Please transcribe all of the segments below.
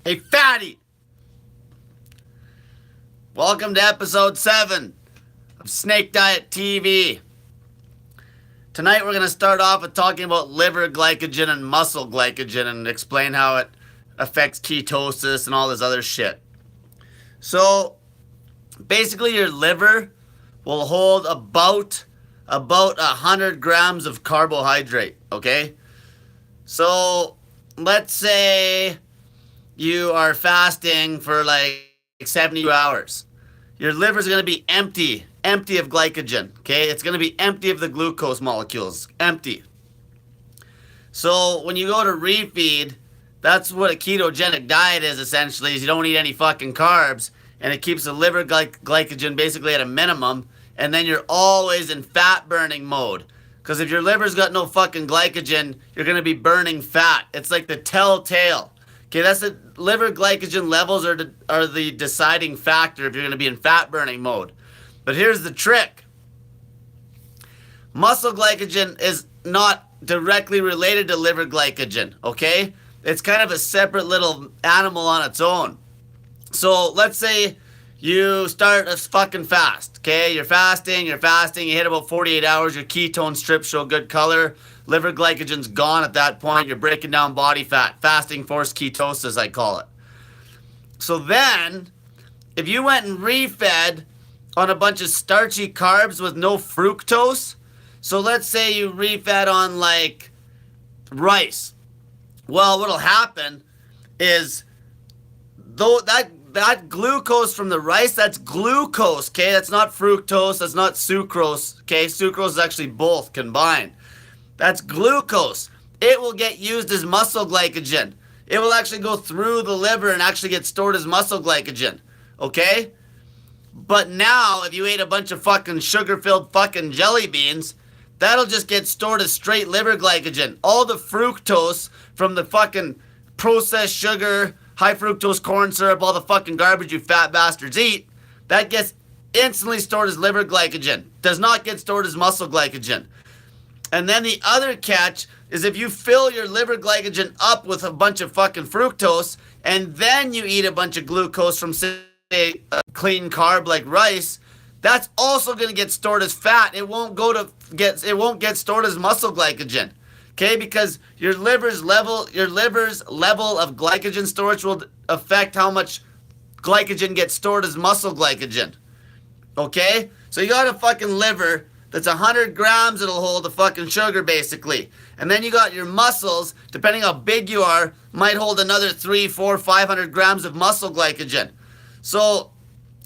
Hey, fatty! Welcome to episode 7 of Snake Diet TV. Tonight we're going to start off with talking about liver glycogen and muscle glycogen and explain how it affects ketosis and all this other shit. So, basically your liver will hold about 100 grams of carbohydrate, okay? So, let's say you are fasting for like 72 hours. Your liver is going to be empty of glycogen, okay? It's going to be empty of the glucose molecules, empty. So when you go to refeed, that's what a ketogenic diet is essentially, is you don't eat any fucking carbs, and it keeps the liver glycogen basically at a minimum, and then you're always in fat burning mode. Because if your liver's got no fucking glycogen, you're going to be burning fat. It's like the telltale. Okay, that's the liver glycogen levels are the deciding factor if you're going to be in fat burning mode. But here's the trick. Muscle glycogen is not directly related to liver glycogen, okay? It's kind of a separate little animal on its own. So let's say you start a fucking fast, okay? You're fasting, you hit about 48 hours, your ketone strips show good color. Liver glycogen's gone at that point. You're breaking down body fat. Fasting forced ketosis, I call it. So then, if you went and refed on a bunch of starchy carbs with no fructose, so let's say you refed on like rice. Well, what'll happen is though that glucose from the rice, that's glucose, okay? That's not fructose, that's not sucrose, okay? Sucrose is actually both combined. That's glucose. It will get used as muscle glycogen. It will actually go through the liver and actually get stored as muscle glycogen. Okay? But now, if you ate a bunch of fucking sugar-filled fucking jelly beans, that'll just get stored as straight liver glycogen. All the fructose from the fucking processed sugar, high fructose corn syrup, all the fucking garbage you fat bastards eat, that gets instantly stored as liver glycogen. Does not get stored as muscle glycogen. And then the other catch is if you fill your liver glycogen up with a bunch of fucking fructose and then you eat a bunch of glucose from, say, a clean carb like rice, that's also going to get stored as fat. It won't get stored as muscle glycogen. Okay? Because your liver's level of glycogen storage will affect how much glycogen gets stored as muscle glycogen. Okay? So you got a fucking liver that's 100 grams, it'll hold the fucking sugar, basically. And then you got your muscles, depending how big you are, might hold another 300, 400, 500 grams of muscle glycogen. So,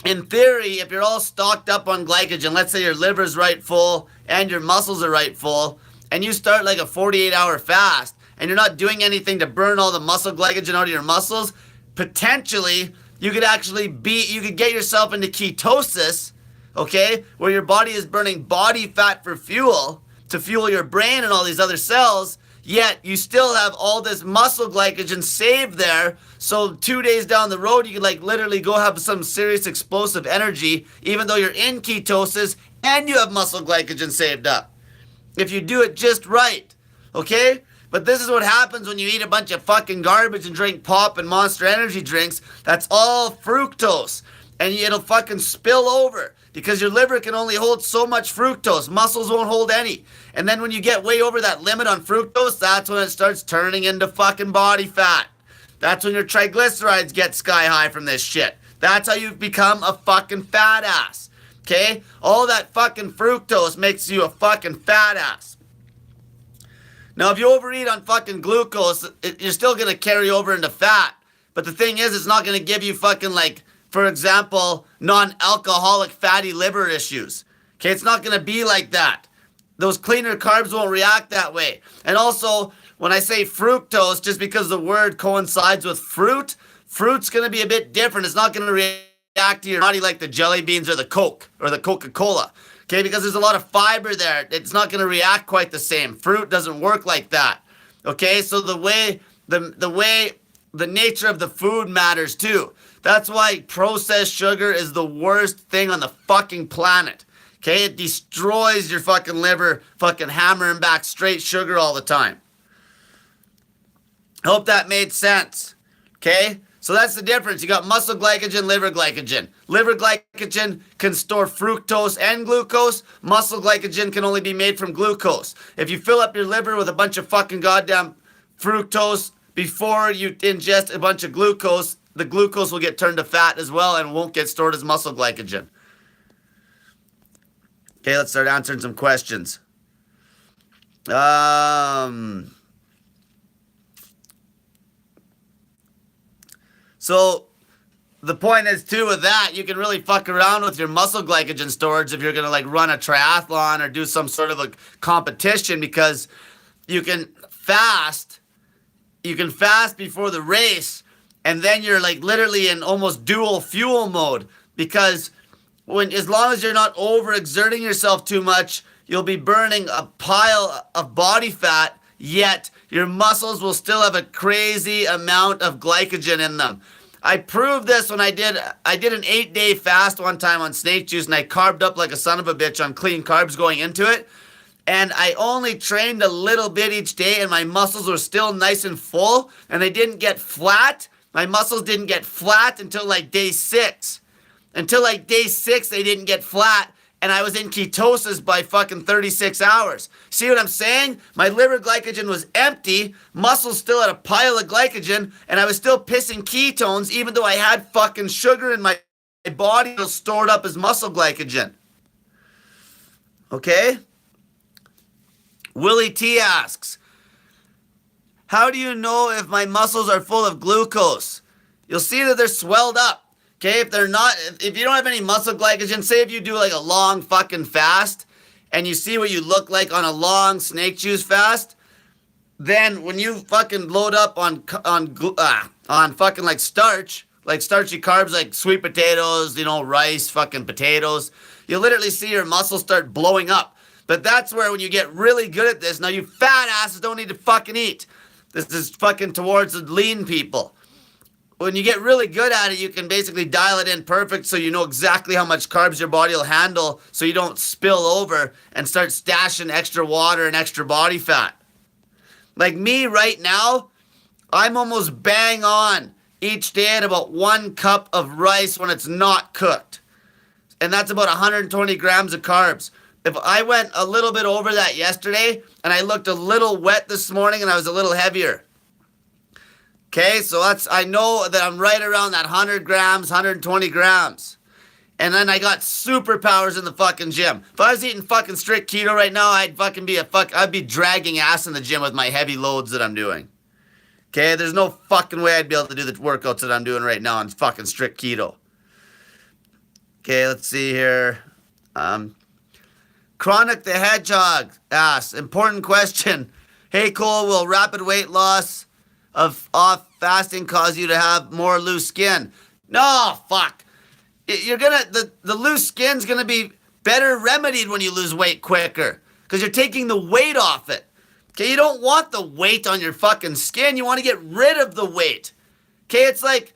in theory, if you're all stocked up on glycogen, let's say your liver's right full and your muscles are right full, and you start like a 48-hour fast, and you're not doing anything to burn all the muscle glycogen out of your muscles, potentially, you could get yourself into ketosis, okay, where your body is burning body fat for fuel to fuel your brain and all these other cells, yet you still have all this muscle glycogen saved there, so 2 days down the road you can like literally go have some serious explosive energy even though you're in ketosis and you have muscle glycogen saved up. If you do it just right, okay? But this is what happens when you eat a bunch of fucking garbage and drink pop and Monster Energy drinks. That's all fructose. And it'll fucking spill over because your liver can only hold so much fructose. Muscles won't hold any. And then when you get way over that limit on fructose, that's when it starts turning into fucking body fat. That's when your triglycerides get sky high from this shit. That's how you become a fucking fat ass. Okay? All that fucking fructose makes you a fucking fat ass. Now, if you overeat on fucking glucose, you're still going to carry over into fat. But the thing is, it's not going to give you fucking like, for example, non-alcoholic fatty liver issues. Okay, it's not going to be like that. Those cleaner carbs won't react that way. And also, when I say fructose, just because the word coincides with fruit's going to be a bit different. It's not going to react to your body like the jelly beans or the Coke or the Coca-Cola. Okay, because there's a lot of fiber there. It's not going to react quite the same. Fruit doesn't work like that. Okay, so the nature of the food matters too. That's why processed sugar is the worst thing on the fucking planet. Okay, it destroys your fucking liver, fucking hammering back straight sugar all the time. I hope that made sense. Okay, So that's the difference. You got muscle glycogen, liver glycogen. Liver glycogen can store fructose and glucose. Muscle glycogen can only be made from glucose. If you fill up your liver with a bunch of fucking goddamn fructose before you ingest a bunch of glucose, the glucose will get turned to fat as well and won't get stored as muscle glycogen. Okay, let's start answering some questions. So the point is too with that, you can really fuck around with your muscle glycogen storage if you're gonna like run a triathlon or do some sort of a competition, because you can fast before the race, and then you're like literally in almost dual fuel mode, because as long as you're not overexerting yourself too much, you'll be burning a pile of body fat, yet your muscles will still have a crazy amount of glycogen in them. I proved this when I did an 8-day fast one time on snake juice, and I carved up like a son of a bitch on clean carbs going into it. And I only trained a little bit each day, and my muscles were still nice and full, and they didn't get flat. My muscles didn't get flat until like day 6. Until like day 6, they didn't get flat, and I was in ketosis by fucking 36 hours. See what I'm saying? My liver glycogen was empty, muscles still had a pile of glycogen, and I was still pissing ketones even though I had fucking sugar in my body was stored up as muscle glycogen. Okay? Willie T asks, how do you know if my muscles are full of glucose? You'll see that they're swelled up. Okay, if you don't have any muscle glycogen, say if you do like a long fucking fast and you see what you look like on a long snake juice fast, then when you fucking load up on fucking like starchy carbs like sweet potatoes, rice, fucking potatoes, you literally see your muscles start blowing up. But that's where when you get really good at this, now you fat asses don't need to fucking eat. This is fucking towards the lean people. When you get really good at it, you can basically dial it in perfect so you know exactly how much carbs your body will handle so you don't spill over and start stashing extra water and extra body fat. Like me right now, I'm almost bang on each day at about 1 cup of rice when it's not cooked. And that's about 120 grams of carbs. If I went a little bit over that yesterday and I looked a little wet this morning and I was a little heavier. Okay, so I know that I'm right around that 100 grams, 120 grams. And then I got superpowers in the fucking gym. If I was eating fucking strict keto right now, I'd be dragging ass in the gym with my heavy loads that I'm doing. Okay, there's no fucking way I'd be able to do the workouts that I'm doing right now on fucking strict keto. Okay, let's see here. Chronic the Hedgehog asks, important question. Hey Cole, will rapid weight loss off fasting cause you to have more loose skin? No, fuck. The loose skin's gonna be better remedied when you lose weight quicker, because you're taking the weight off it. Okay, you don't want the weight on your fucking skin. You want to get rid of the weight. Okay, it's like,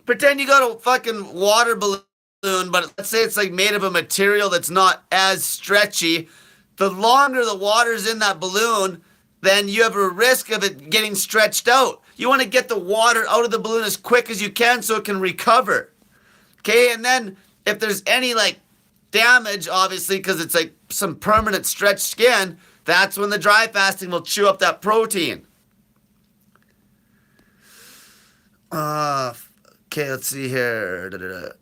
pretend you got a fucking water balloon, but let's say it's like made of a material that's not as stretchy. The longer the water's in that balloon, then you have a risk of it getting stretched out. You want to get the water out of the balloon as quick as you can so it can recover. Okay, and then if there's any like damage, obviously, because it's like some permanent stretched skin, that's when the dry fasting will chew up that protein. Okay, let's see here.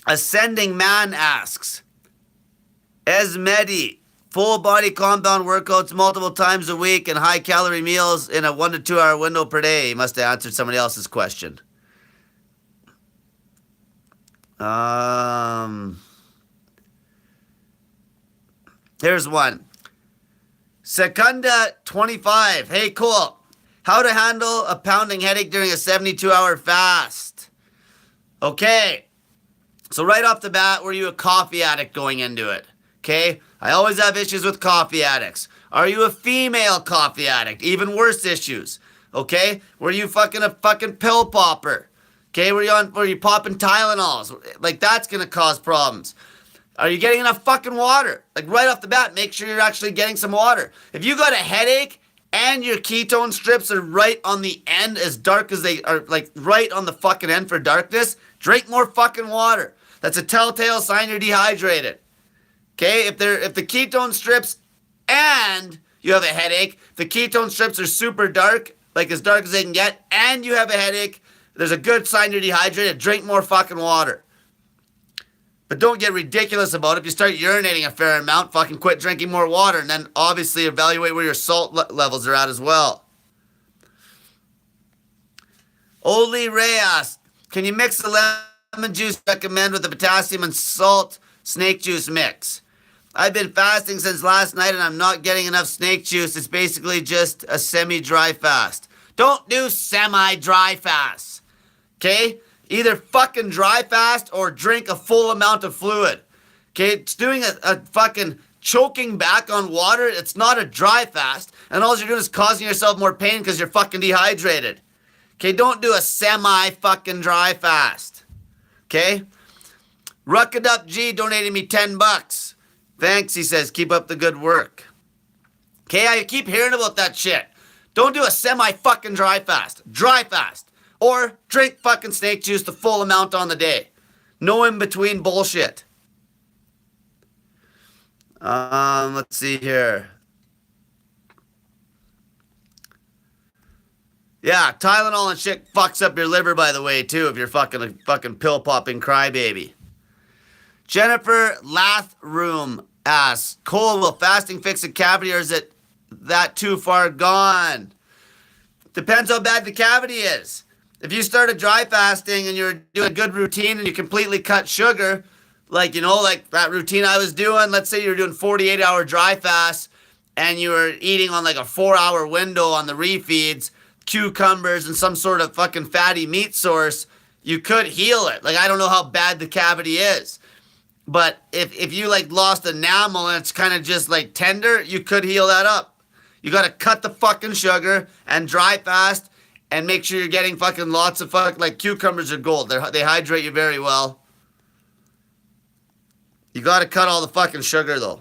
Ascending Man asks, Esmedi, full body compound workouts multiple times a week and high calorie meals in a 1 to 2 hour window per day. He must have answered somebody else's question. Here's one. Secunda 25. Hey, cool. How to handle a pounding headache during a 72-hour fast. Okay. So right off the bat, were you a coffee addict going into it? Okay? I always have issues with coffee addicts. Are you a female coffee addict? Even worse issues. Okay? Were you a fucking pill popper? Okay? Were you popping Tylenols? Like, that's gonna cause problems. Are you getting enough fucking water? Like, right off the bat, make sure you're actually getting some water. If you got a headache and your ketone strips are right on the end, as dark as they are, like right on the fucking end for darkness, drink more fucking water. That's a telltale sign you're dehydrated. Okay, if the ketone strips and you have a headache, the ketone strips are super dark, like as dark as they can get, and you have a headache, there's a good sign you're dehydrated. Drink more fucking water. But don't get ridiculous about it. If you start urinating a fair amount, fucking quit drinking more water, and then obviously evaluate where your salt levels are at as well. Oli Ray asked, can you mix the lemon juice recommend with the potassium and salt snake juice mix? I've been fasting since last night and I'm not getting enough snake juice. It's basically just a semi-dry fast. Don't do semi-dry fasts. Okay? Either fucking dry fast or drink a full amount of fluid. Okay? It's doing a fucking choking back on water. It's not a dry fast. And all you're doing is causing yourself more pain because you're fucking dehydrated. Okay? Don't do a semi-fucking dry fast. Okay? Ruckadup G donated me $10. Thanks, he says. Keep up the good work. Okay, I keep hearing about that shit. Don't do a semi-fucking dry fast. Dry fast. Or drink fucking snake juice the full amount on the day. No in-between bullshit. Let's see here. Yeah, Tylenol and shit fucks up your liver, by the way, too, if you're a fucking pill-popping crybaby. Jennifer Lathroom asks, Cole, will fasting fix a cavity or is it that too far gone? Depends how bad the cavity is. If you started dry fasting and you're doing a good routine and you completely cut sugar, like that routine I was doing, let's say you're doing 48-hour dry fast and you were eating on like a 4-hour window on the refeeds, cucumbers and some sort of fucking fatty meat source, you could heal it. Like, I don't know how bad the cavity is. But if you like lost enamel and it's kind of just like tender, you could heal that up. You got to cut the fucking sugar and dry fast and make sure you're getting fucking lots of like cucumbers are gold. They hydrate you very well. You got to cut all the fucking sugar though.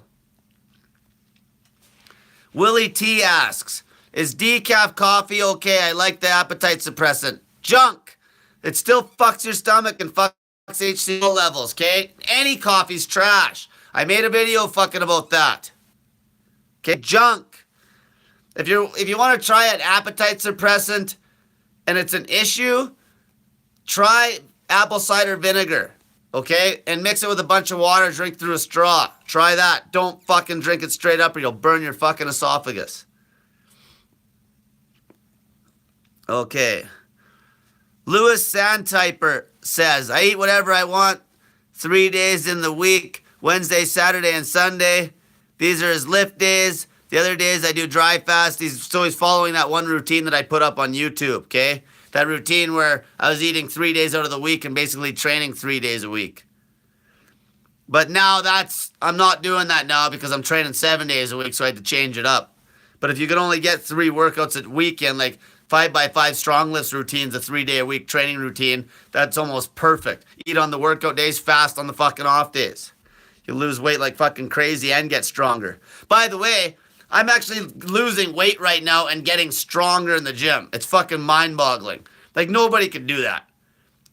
Willie T asks, is decaf coffee okay? I like the appetite suppressant. Junk. It still fucks your stomach and fucks HCl levels, okay? Any coffee's trash. I made a video fucking about that. Okay, junk. If you want to try an appetite suppressant and it's an issue, try apple cider vinegar, okay? And mix it with a bunch of water, drink through a straw. Try that. Don't fucking drink it straight up or you'll burn your fucking esophagus. Okay. Lewis Sandtyper says, I eat whatever I want 3 days in the week, Wednesday, Saturday, and Sunday. These are his lift days. The other days I do dry fast. He's following that one routine that I put up on YouTube, okay? That routine where I was eating 3 days out of the week and basically training 3 days a week. But now I'm not doing that now because I'm training 7 days a week, so I had to change it up. But if you could only get 3 workouts a weekend, like 5x5 strong lifts routines, a 3-day-a-week training routine, that's almost perfect. Eat on the workout days, fast on the fucking off days. You'll lose weight like fucking crazy and get stronger. By the way, I'm actually losing weight right now and getting stronger in the gym. It's fucking mind-boggling. Like, nobody can do that.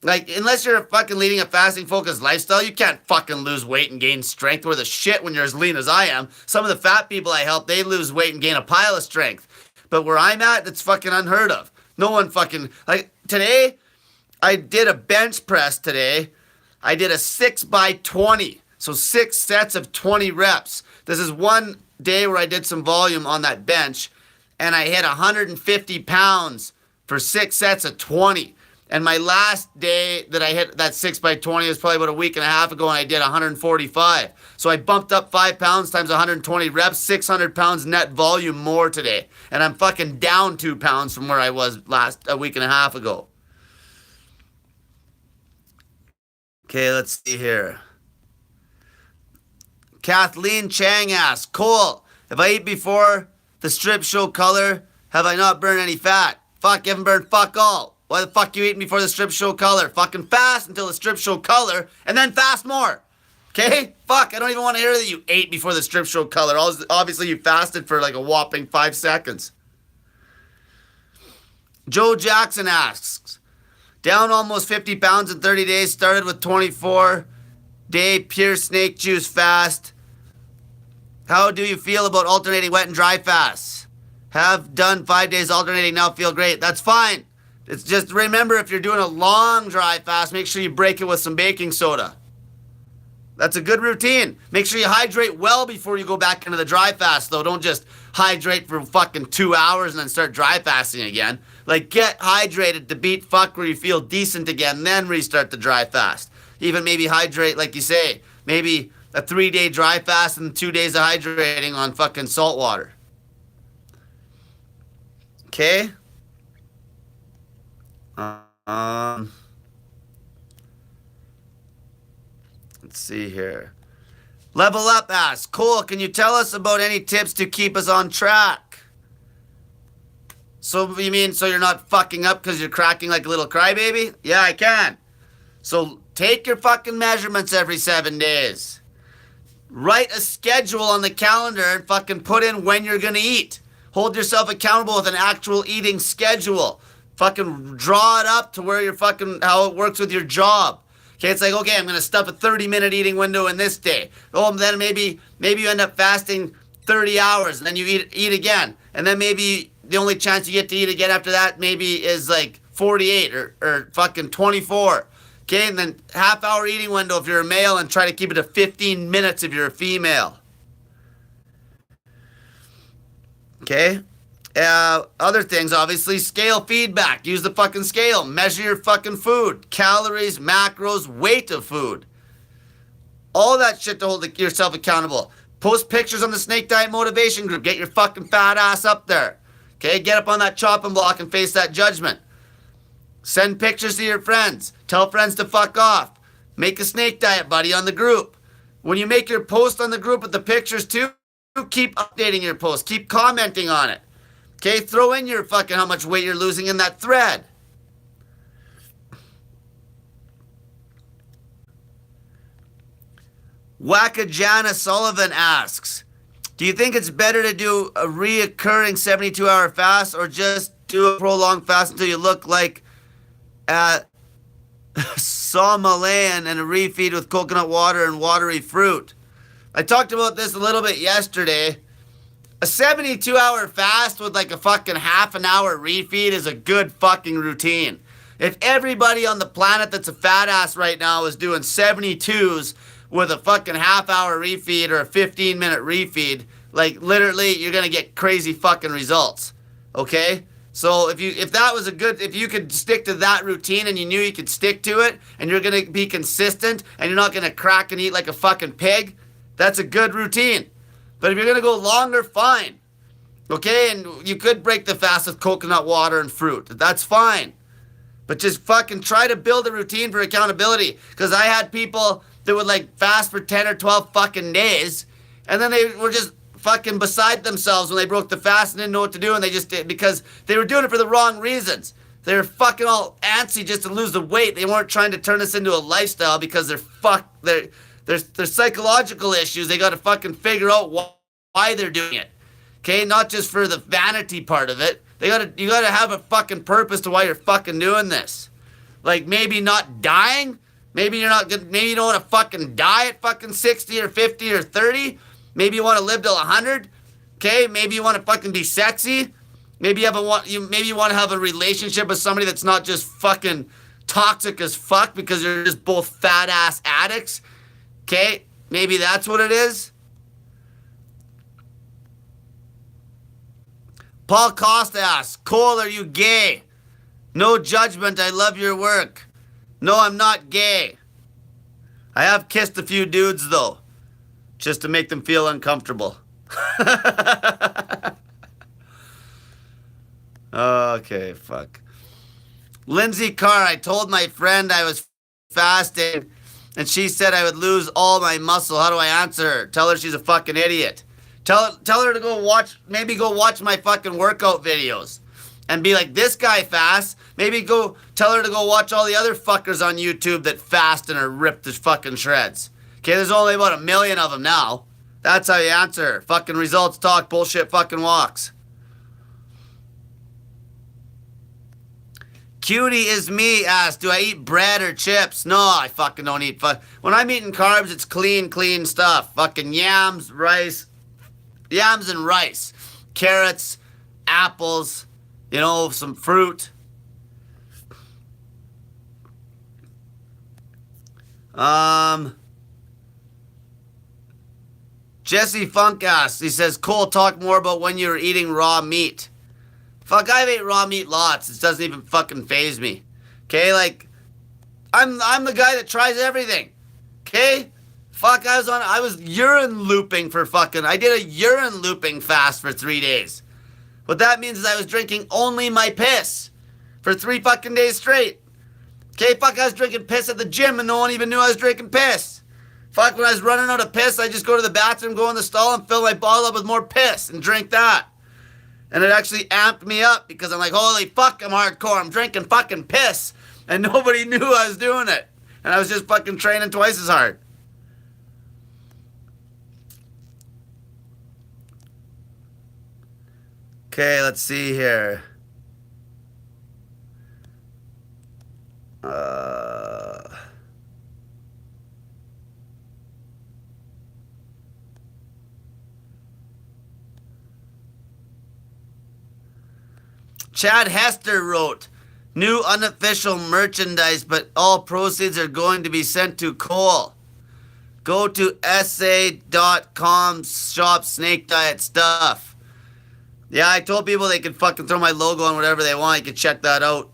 Like, unless you're fucking leading a fasting-focused lifestyle, you can't fucking lose weight and gain strength worth a shit when you're as lean as I am. Some of the fat people I help, they lose weight and gain a pile of strength. But where I'm at, it's fucking unheard of. No one fucking... Like, today, I did a bench press today. I did a 6x20. So 6 sets of 20 reps. This is one day where I did some volume on that bench. And I hit 150 pounds for 6 sets of 20. And my last day that I hit that 6x20 was probably about a week and a half ago, and I did 145. So I bumped up 5 pounds times 120 reps, 600 pounds net volume more today. And I'm fucking down 2 pounds from where I was a week and a half ago. Okay, let's see here. Kathleen Chang asks, Cole, if I eat before the strip show color, have I not burned any fat? Fuck, you haven't burned fuck all. Why the fuck you eating before the strip show color? Fucking fast until the strip show color, and then fast more. Okay? Fuck, I don't even want to hear that you ate before the strip show color. Obviously, you fasted for like a whopping 5 seconds. Joe Jackson asks, down almost 50 pounds in 30 days, started with 24-day pure snake juice fast. How do you feel about alternating wet and dry fasts? Have done 5 days alternating, now feel great. That's fine. It's just remember, if you're doing a long dry fast, make sure you break it with some baking soda. That's a good routine. Make sure you hydrate well before you go back into the dry fast, though. Don't just hydrate for fucking 2 hours and then start dry fasting again. Like, get hydrated to beat fuck where you feel decent again, then restart the dry fast. Even maybe hydrate, like you say, maybe a 3-day dry fast and 2 days of hydrating on fucking salt water. Okay? Let's see here. Level Up asks, Cole, can you tell us about any tips to keep us on track? So you mean so you're not fucking up because you're cracking like a little crybaby? Yeah, I can. So take your fucking measurements every 7 days. Write a schedule on the calendar and fucking put in when you're gonna eat. Hold yourself accountable with an actual eating schedule. Fucking draw it up to where you're fucking, how it works with your job. Okay, it's like, okay, I'm going to stuff a 30-minute eating window in this day. Oh, and then maybe you end up fasting 30 hours, and then you eat again. And then maybe the only chance you get to eat again after that maybe is like 48 or fucking 24. Okay, and then half-hour eating window if you're a male, and try to keep it to 15 minutes if you're a female. Okay? Other things, obviously, scale feedback. Use the fucking scale. Measure your fucking food. Calories, macros, weight of food. All that shit to hold yourself accountable. Post pictures on the Snake Diet Motivation Group. Get your fucking fat ass up there. Okay, get up on that chopping block and face that judgment. Send pictures to your friends. Tell friends to fuck off. Make a Snake Diet buddy on the group. When you make your post on the group with the pictures too, keep updating your post. Keep commenting on it. Okay, throw in your fucking how much weight you're losing in that thread. Wackajana Sullivan asks, do you think it's better to do a reoccurring 72-hour fast or just do a prolonged fast until you look like a Somalian and a refeed with coconut water and watery fruit? I talked about this a little bit yesterday. A 72-hour fast with like a fucking half an hour refeed is a good fucking routine. If everybody on the planet that's a fat ass right now is doing 72s with a fucking half hour refeed or a 15-minute refeed, like literally you're gonna get crazy fucking results. Okay? So if that was if you could stick to that routine and you knew you could stick to it and you're gonna be consistent and you're not gonna crack and eat like a fucking pig, that's a good routine. But if you're going to go longer, fine. Okay? And you could break the fast with coconut water and fruit. That's fine. But just fucking try to build a routine for accountability. Because I had people that would like fast for 10 or 12 fucking days. And then they were just fucking beside themselves when they broke the fast and didn't know what to do. And they just did because they were doing it for the wrong reasons. They were fucking all antsy just to lose the weight. They weren't trying to turn this into a lifestyle because there's psychological issues. They got to fucking figure out why they're doing it. Okay, not just for the vanity part of it. You gotta have a fucking purpose to why you're fucking doing this. Like maybe not dying. Maybe you don't want to fucking die at fucking 60 or 50 or 30. Maybe you want to live till 100. Okay, maybe you want to fucking be sexy. Maybe you want to have a relationship with somebody that's not just fucking toxic as fuck because you're just both fat ass addicts. Okay, maybe that's what it is. Paul Costa asks, Cole, are you gay? No judgment, I love your work. No, I'm not gay. I have kissed a few dudes, though, just to make them feel uncomfortable. Okay, fuck. Lindsay Carr, I told my friend I was fasting, and she said I would lose all my muscle. How do I answer her? Tell her she's a fucking idiot. Tell her to go watch my fucking workout videos and be like, this guy fasts. Maybe tell her to go watch all the other fuckers on YouTube that fast and are ripped as fucking shreds. Okay, there's only about 1 million of them now. That's how you answer. Fucking results talk, bullshit fucking walks. Cutie is me asks, do I eat bread or chips? No, I fucking don't eat. When I'm eating carbs, it's clean stuff. Fucking yams, rice, yams and rice, carrots, apples, you know, some fruit. Jesse Funk asks, he says, Cole, talk more about when you were eating raw meat. Fuck, I've ate raw meat lots. It doesn't even fucking faze me. Okay, like, I'm the guy that tries everything. Okay? Fuck, I was urine looping for fucking, I did a urine looping fast for 3 days. What that means is I was drinking only my piss for 3 fucking days straight. Okay, fuck, I was drinking piss at the gym and no one even knew I was drinking piss. Fuck, when I was running out of piss, I just go to the bathroom, go in the stall and fill my bottle up with more piss and drink that. And it actually amped me up because I'm like, holy fuck, I'm hardcore. I'm drinking fucking piss. And nobody knew I was doing it. And I was just fucking training twice as hard. Okay, let's see here. Chad Hester wrote, new unofficial merchandise, but all proceeds are going to be sent to Cole. Go to sa.com, shop Snake Diet stuff. Yeah, I told people they could fucking throw my logo on whatever they want. You can check that out.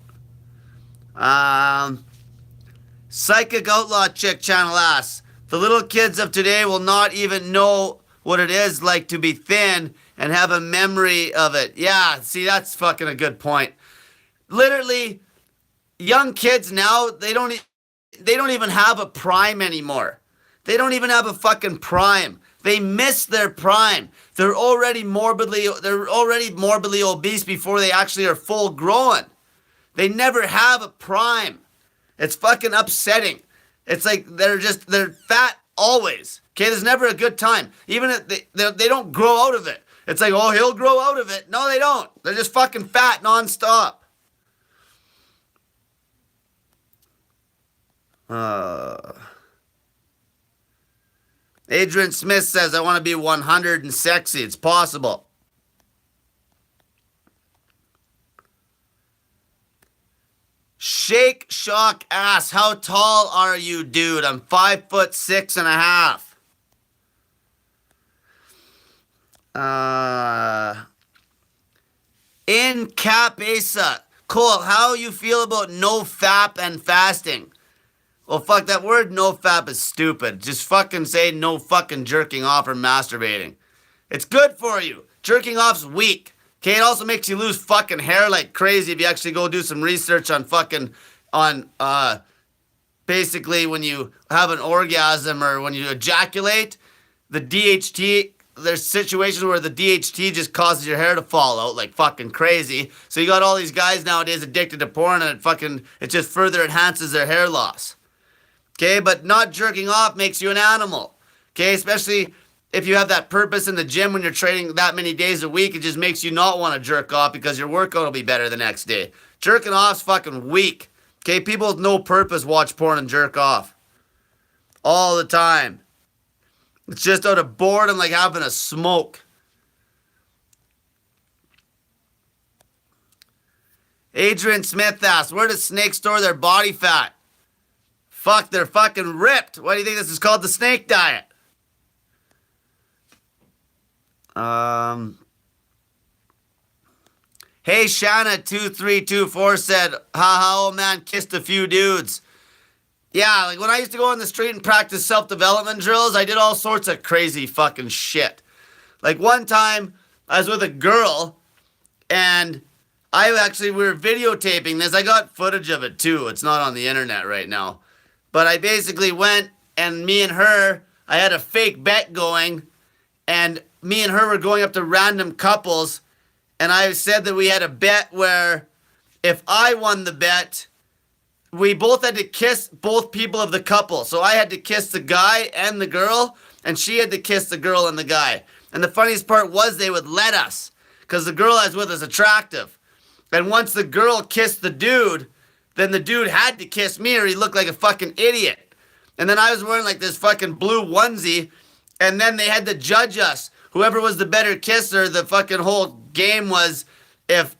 Psychic Outlaw Chick channel asks, the little kids of today will not even know what it is like to be thin and have a memory of it. Yeah, see, that's fucking a good point. Literally, young kids now, they don't even have a prime anymore. They don't even have a fucking prime. They miss their prime. They're already morbidly obese before they actually are full grown. They never have a prime. It's fucking upsetting. It's like they're fat always. Okay, there's never a good time. Even if they don't grow out of it. It's like, oh, he'll grow out of it. No, they don't. They're just fucking fat nonstop. Adrian Smith says, I want to be 100 and sexy. It's possible. Shake Shock asks, how tall are you, dude? I'm 5'6.5". In Capesa, Cole, how you feel about no fap and fasting? Well, fuck, that word no fap is stupid. Just fucking say no fucking jerking off or masturbating. It's good for you. Jerking off's weak. Okay, it also makes you lose fucking hair like crazy if you actually go do some research on basically when you have an orgasm or when you ejaculate, the DHT, there's situations where the DHT just causes your hair to fall out like fucking crazy. So you got all these guys nowadays addicted to porn and it just further enhances their hair loss. Okay, but not jerking off makes you an animal. Okay, especially if you have that purpose in the gym when you're training that many days a week, it just makes you not want to jerk off because your workout will be better the next day. Jerking off's fucking weak. Okay, people with no purpose watch porn and jerk off. All the time. It's just out of boredom, like having a smoke. Adrian Smith asks, where does snakes store their body fat? Fuck, they're fucking ripped. Why do you think this is called the snake diet? Hey, Shanna2324 said, haha, old man kissed a few dudes. Yeah, like when I used to go on the street and practice self-development drills, I did all sorts of crazy fucking shit. Like one time, I was with a girl, and we were videotaping this. I got footage of it too. It's not on the internet right now. But I basically went, and me and her, I had a fake bet going, and me and her were going up to random couples, and I said that we had a bet where if I won the bet, we both had to kiss both people of the couple. So I had to kiss the guy and the girl, and she had to kiss the girl and the guy. And the funniest part was they would let us, because the girl I was with is attractive. And once the girl kissed the dude, then the dude had to kiss me or he looked like a fucking idiot. And then I was wearing like this fucking blue onesie, and then they had to judge us. Whoever was the better kisser, the fucking whole game was if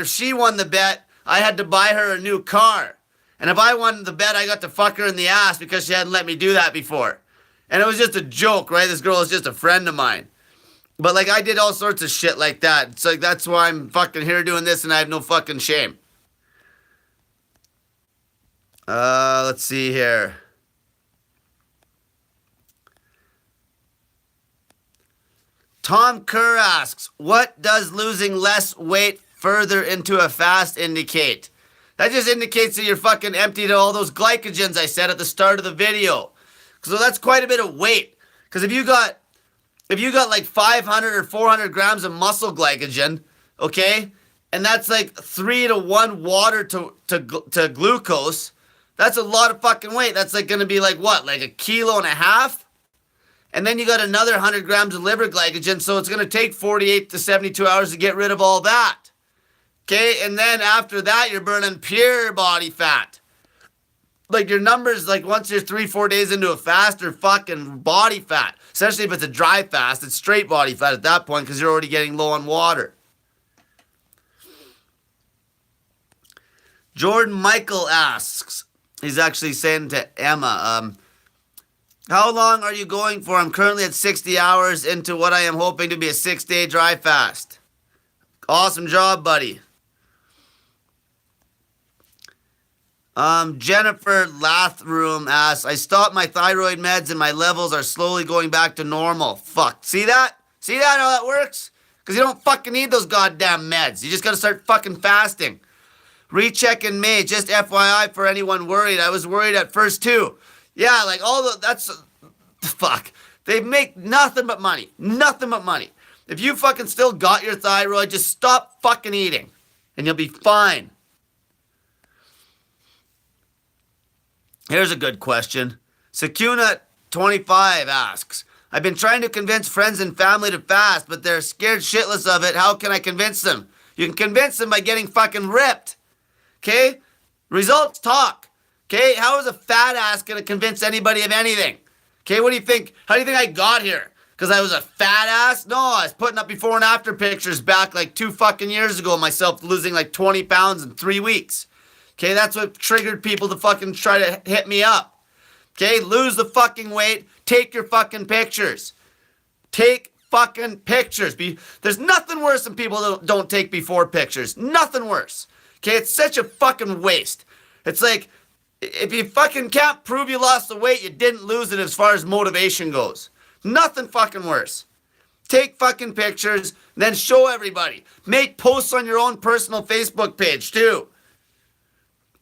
she won the bet, I had to buy her a new car. And if I won the bet, I got to fuck her in the ass because she hadn't let me do that before. And it was just a joke, right? This girl is just a friend of mine. But like I did all sorts of shit like that. It's like that's why I'm fucking here doing this and I have no fucking shame. Let's see here. Tom Kerr asks, what does losing less weight further into a fast indicate? That just indicates that you're fucking emptied of all those glycogens I said at the start of the video. So that's quite a bit of weight. Because if you got like 500 or 400 grams of muscle glycogen, okay, and that's like 3 to 1 water to glucose, that's a lot of fucking weight. That's like going to be like what, like 1.5 kilos? And then you got another 100 grams of liver glycogen, so it's going to take 48 to 72 hours to get rid of all that. Okay, and then after that, you're burning pure body fat. Like your numbers, like once you're 3-4 days into a fast, are fucking body fat. Especially if it's a dry fast, it's straight body fat at that point because you're already getting low on water. Jordan Michael asks, he's actually saying to Emma, how long are you going for? I'm currently at 60 hours into what I am hoping to be a 6-day dry fast. Awesome job, buddy. Jennifer Lathroom asks, I stopped my thyroid meds and my levels are slowly going back to normal. Fuck. See that? See that how that works? Because you don't fucking need those goddamn meds. You just gotta start fucking fasting. Recheck in May, just FYI for anyone worried. I was worried at first too. Yeah, like fuck. They make nothing but money. Nothing but money. If you fucking still got your thyroid, just stop fucking eating. And you'll be fine. Here's a good question. Sakuna25 asks, I've been trying to convince friends and family to fast, but they're scared shitless of it. How can I convince them? You can convince them by getting fucking ripped. Okay? Results talk. Okay? How is a fat ass going to convince anybody of anything? Okay, what do you think? How do you think I got here? Because I was a fat ass? No, I was putting up before and after pictures back like 2 fucking years ago, myself losing like 20 pounds in 3 weeks. Okay, that's what triggered people to fucking try to hit me up. Okay, lose the fucking weight. Take your fucking pictures. Take fucking pictures. There's nothing worse than people that don't take before pictures. Nothing worse. Okay, it's such a fucking waste. It's like, if you fucking can't prove you lost the weight, you didn't lose it as far as motivation goes. Nothing fucking worse. Take fucking pictures, then show everybody. Make posts on your own personal Facebook page, too.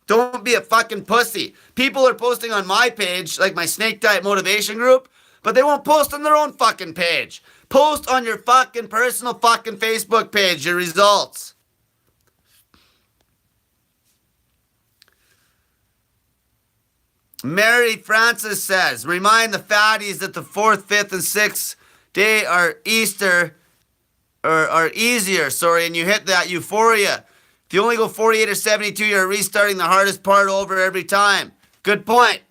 Don't be a fucking pussy. People are posting on my page, like my Snake Diet Motivation group, but they won't post on their own fucking page. Post on your fucking personal fucking Facebook page, your results. Mary Francis says, remind the fatties that the 4th, 5th, and 6th day are easier, and you hit that euphoria. If you only go 48 or 72, you're restarting the hardest part over every time. Good point.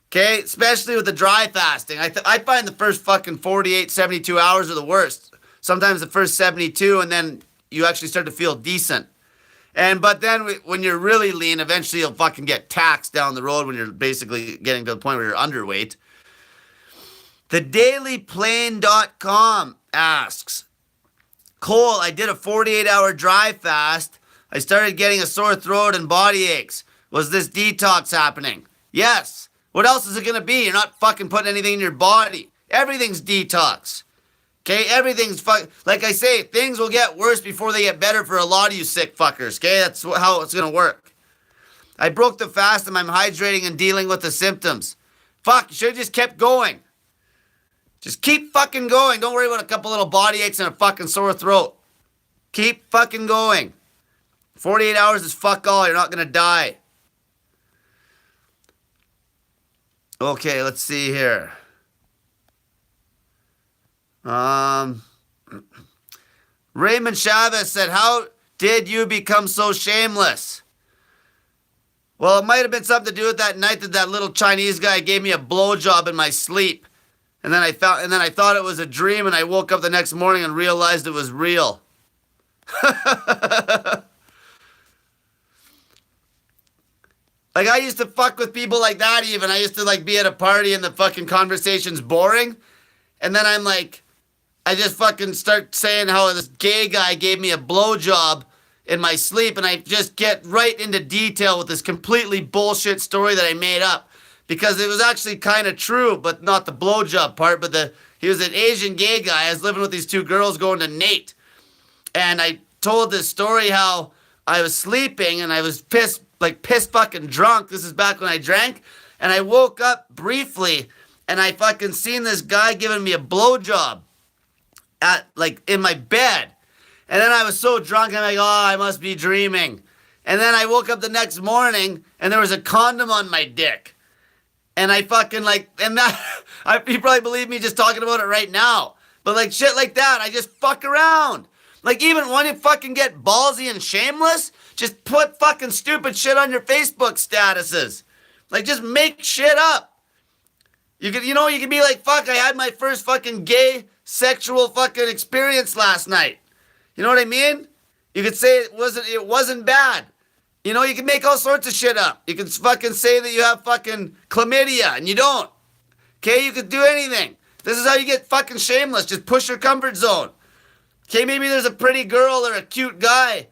Okay, especially with the dry fasting. I find the first fucking 48, 72 hours are the worst. Sometimes the first 72, and then you actually start to feel decent. But then when you're really lean, eventually you'll fucking get taxed down the road when you're basically getting to the point where you're underweight. TheDailyPlane.com asks, Cole, I did a 48-hour dry fast. I started getting a sore throat and body aches. Was this detox happening? Yes. What else is it going to be? You're not fucking putting anything in your body. Everything's detox. Okay, everything's like I say, things will get worse before they get better for a lot of you sick fuckers. Okay, that's how it's gonna work. I broke the fast and I'm hydrating and dealing with the symptoms. Fuck, you should have just kept going. Just keep fucking going. Don't worry about a couple little body aches and a fucking sore throat. Keep fucking going. 48 hours is fuck all. You're not gonna die. Okay, let's see here. Raymond Chavez said, how did you become so shameless? Well, it might have been something to do with that night that that little Chinese guy gave me a blowjob in my sleep. And then I thought it was a dream, and I woke up the next morning and realized it was real. Like, I used to fuck with people like that even. I used to, like, be at a party and the fucking conversation's boring. And then I'm like, I just fucking start saying how this gay guy gave me a blowjob in my sleep. And I just get right into detail with this completely bullshit story that I made up. Because it was actually kind of true, but not the blowjob part. But he was an Asian gay guy. I was living with these two girls going to Nate. And I told this story how I was sleeping and I was piss fucking drunk. This is back when I drank. And I woke up briefly and I fucking seen this guy giving me a blowjob in my bed. And then I was so drunk, I'm like, oh, I must be dreaming. And then I woke up the next morning and there was a condom on my dick. And I fucking you probably believe me just talking about it right now. But like shit like that, I just fuck around. Like even when you fucking get ballsy and shameless, just put fucking stupid shit on your Facebook statuses. Like just make shit up. You can be like, fuck, I had my first fucking gay sexual fucking experience last night. You know what I mean? You could say it wasn't bad. You know, you can make all sorts of shit up. You can fucking say that you have fucking chlamydia and you don't. Okay, you could do anything. This is how you get fucking shameless. Just push your comfort zone. Okay, maybe there's a pretty girl or a cute guy.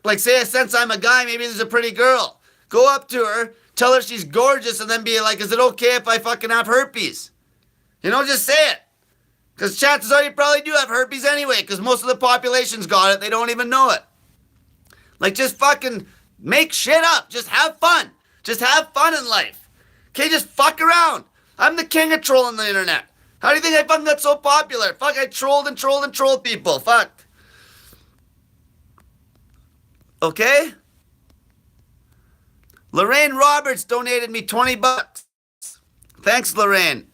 Like say, since I'm a guy, maybe there's a pretty girl. Go up to her, tell her she's gorgeous, and then be like, is it okay if I fucking have herpes? You know, just say it. Because chances are you probably do have herpes anyway, because most of the population's got it. They don't even know it. Like, just fucking make shit up. Just have fun. Just have fun in life. Okay, just fuck around. I'm the king of trolling the internet. How do you think I fucking got so popular? Fuck, I trolled and trolled and trolled people. Fuck. Okay? Lorraine Roberts donated me $20. Thanks, Lorraine.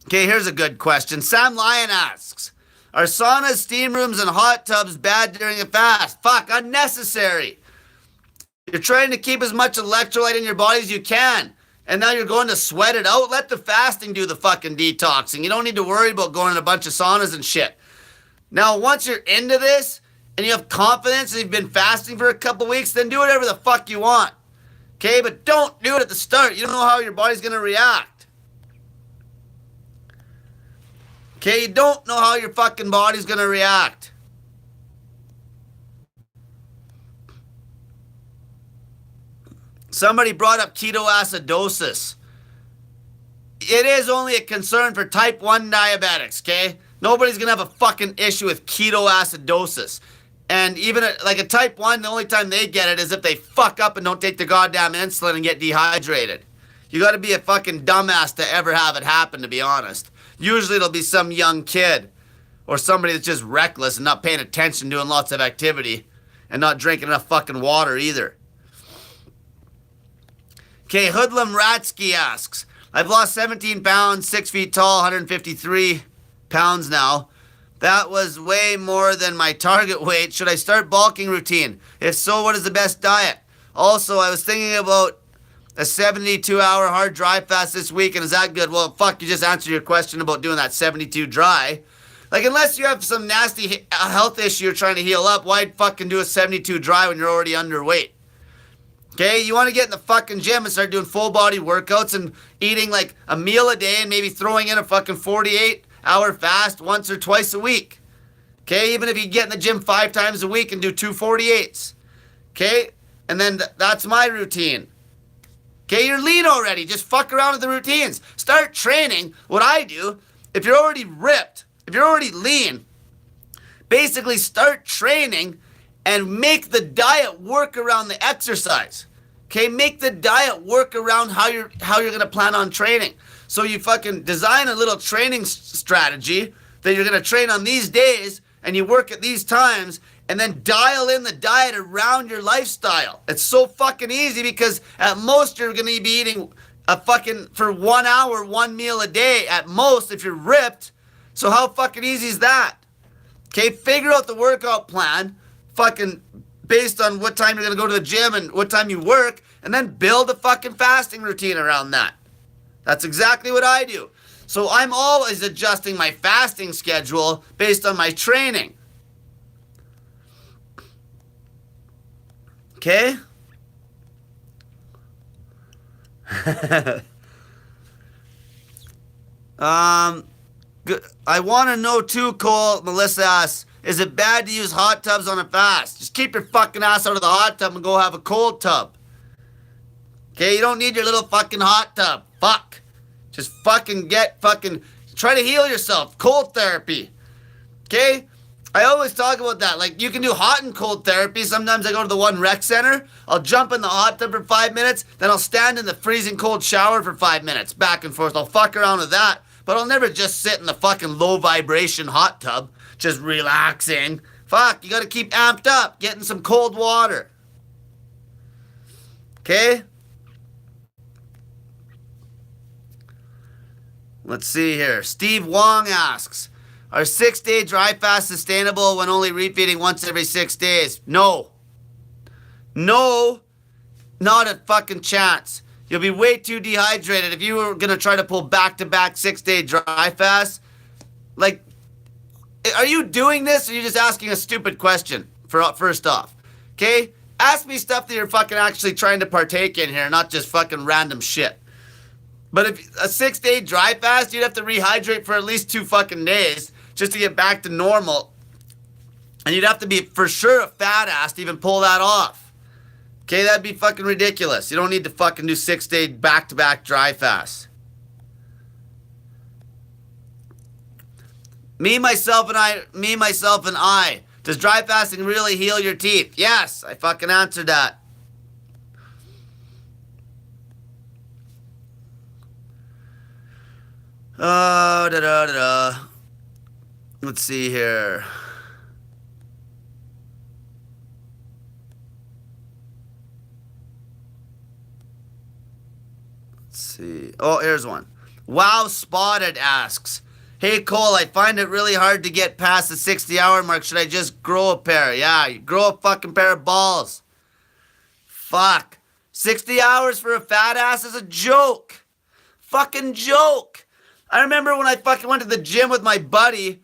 Okay, here's a good question. Sam Lyon asks, are saunas, steam rooms, and hot tubs bad during a fast? Fuck, unnecessary. You're trying to keep as much electrolyte in your body as you can. And now you're going to sweat it out? Let the fasting do the fucking detoxing. You don't need to worry about going in a bunch of saunas and shit. Now, once you're into this, and you have confidence and you've been fasting for a couple weeks, then do whatever the fuck you want. Okay, but don't do it at the start. You don't know how your body's going to react. Okay, you don't know how your fucking body's going to react. Somebody brought up ketoacidosis. It is only a concern for type 1 diabetics, okay? Nobody's going to have a fucking issue with ketoacidosis. And even like a type 1, the only time they get it is if they fuck up and don't take the goddamn insulin and get dehydrated. You got to be a fucking dumbass to ever have it happen, to be honest. Usually it'll be some young kid or somebody that's just reckless and not paying attention, doing lots of activity and not drinking enough fucking water either. Okay, Hoodlum Ratsky asks, I've lost 17 pounds, 6 feet tall, 153 pounds now. That was way more than my target weight. Should I start bulking routine? If so, what is the best diet? Also, I was thinking about a 72-hour hard dry fast this week, and is that good? Well, fuck, you just answered your question about doing that 72 dry. Like, unless you have some nasty health issue you're trying to heal up, why fucking do a 72 dry when you're already underweight? Okay, you want to get in the fucking gym and start doing full body workouts and eating like a meal a day and maybe throwing in a fucking 48-hour fast once or twice a week. Okay, even if you get in the gym 5 times a week and do 2 48s. Okay, and then that's my routine. Okay, you're lean already. Just fuck around with the routines. Start training. What I do, if you're already ripped, if you're already lean, basically start training and make the diet work around the exercise. Okay, make the diet work around how you're going to plan on training. So you fucking design a little training strategy that you're going to train on these days and you work at these times and then dial in the diet around your lifestyle. It's so fucking easy because at most you're going to be eating for 1 hour, 1 meal a day at most if you're ripped. So how fucking easy is that? Okay, figure out the workout plan. Fucking based on what time you're going to go to the gym and what time you work, and then build a fucking fasting routine around that. That's exactly what I do. So I'm always adjusting my fasting schedule based on my training. Okay? I want to know too, Cole. Melissa asks, is it bad to use hot tubs on a fast? Just keep your fucking ass out of the hot tub and go have a cold tub. Okay, you don't need your little fucking hot tub. Fuck. Just fucking try to heal yourself. Cold therapy. Okay? I always talk about that. Like, you can do hot and cold therapy. Sometimes I go to the one rec center. I'll jump in the hot tub for 5 minutes. Then I'll stand in the freezing cold shower for 5 minutes. Back and forth. I'll fuck around with that. But I'll never just sit in the fucking low vibration hot tub. Just relaxing. Fuck, you gotta keep amped up. Getting some cold water. Okay? Let's see here. Steve Wong asks, are 6-day dry fasts sustainable when only refeeding once every 6 days? No. No. Not a fucking chance. You'll be way too dehydrated if you were going to try to pull back-to-back 6-day dry fasts. Like, are you doing this or are you just asking a stupid question first off? Okay? Ask me stuff that you're fucking actually trying to partake in here, not just fucking random shit. But if a 6-day dry fast, you'd have to rehydrate for at least 2 fucking days just to get back to normal. And you'd have to be for sure a fat ass to even pull that off. Okay, that'd be fucking ridiculous. You don't need to fucking do 6-day back-to-back dry fasts. Me, myself, and I. Does dry fasting really heal your teeth? Yes, I fucking answered that. Let's see here. Let's see. Oh, here's one. Wow Spotted asks, hey Cole, I find it really hard to get past the 60-hour mark. Should I just grow a pair? Yeah, you grow a fucking pair of balls. Fuck. 60 hours for a fat ass is a joke. Fucking joke. I remember when I fucking went to the gym with my buddy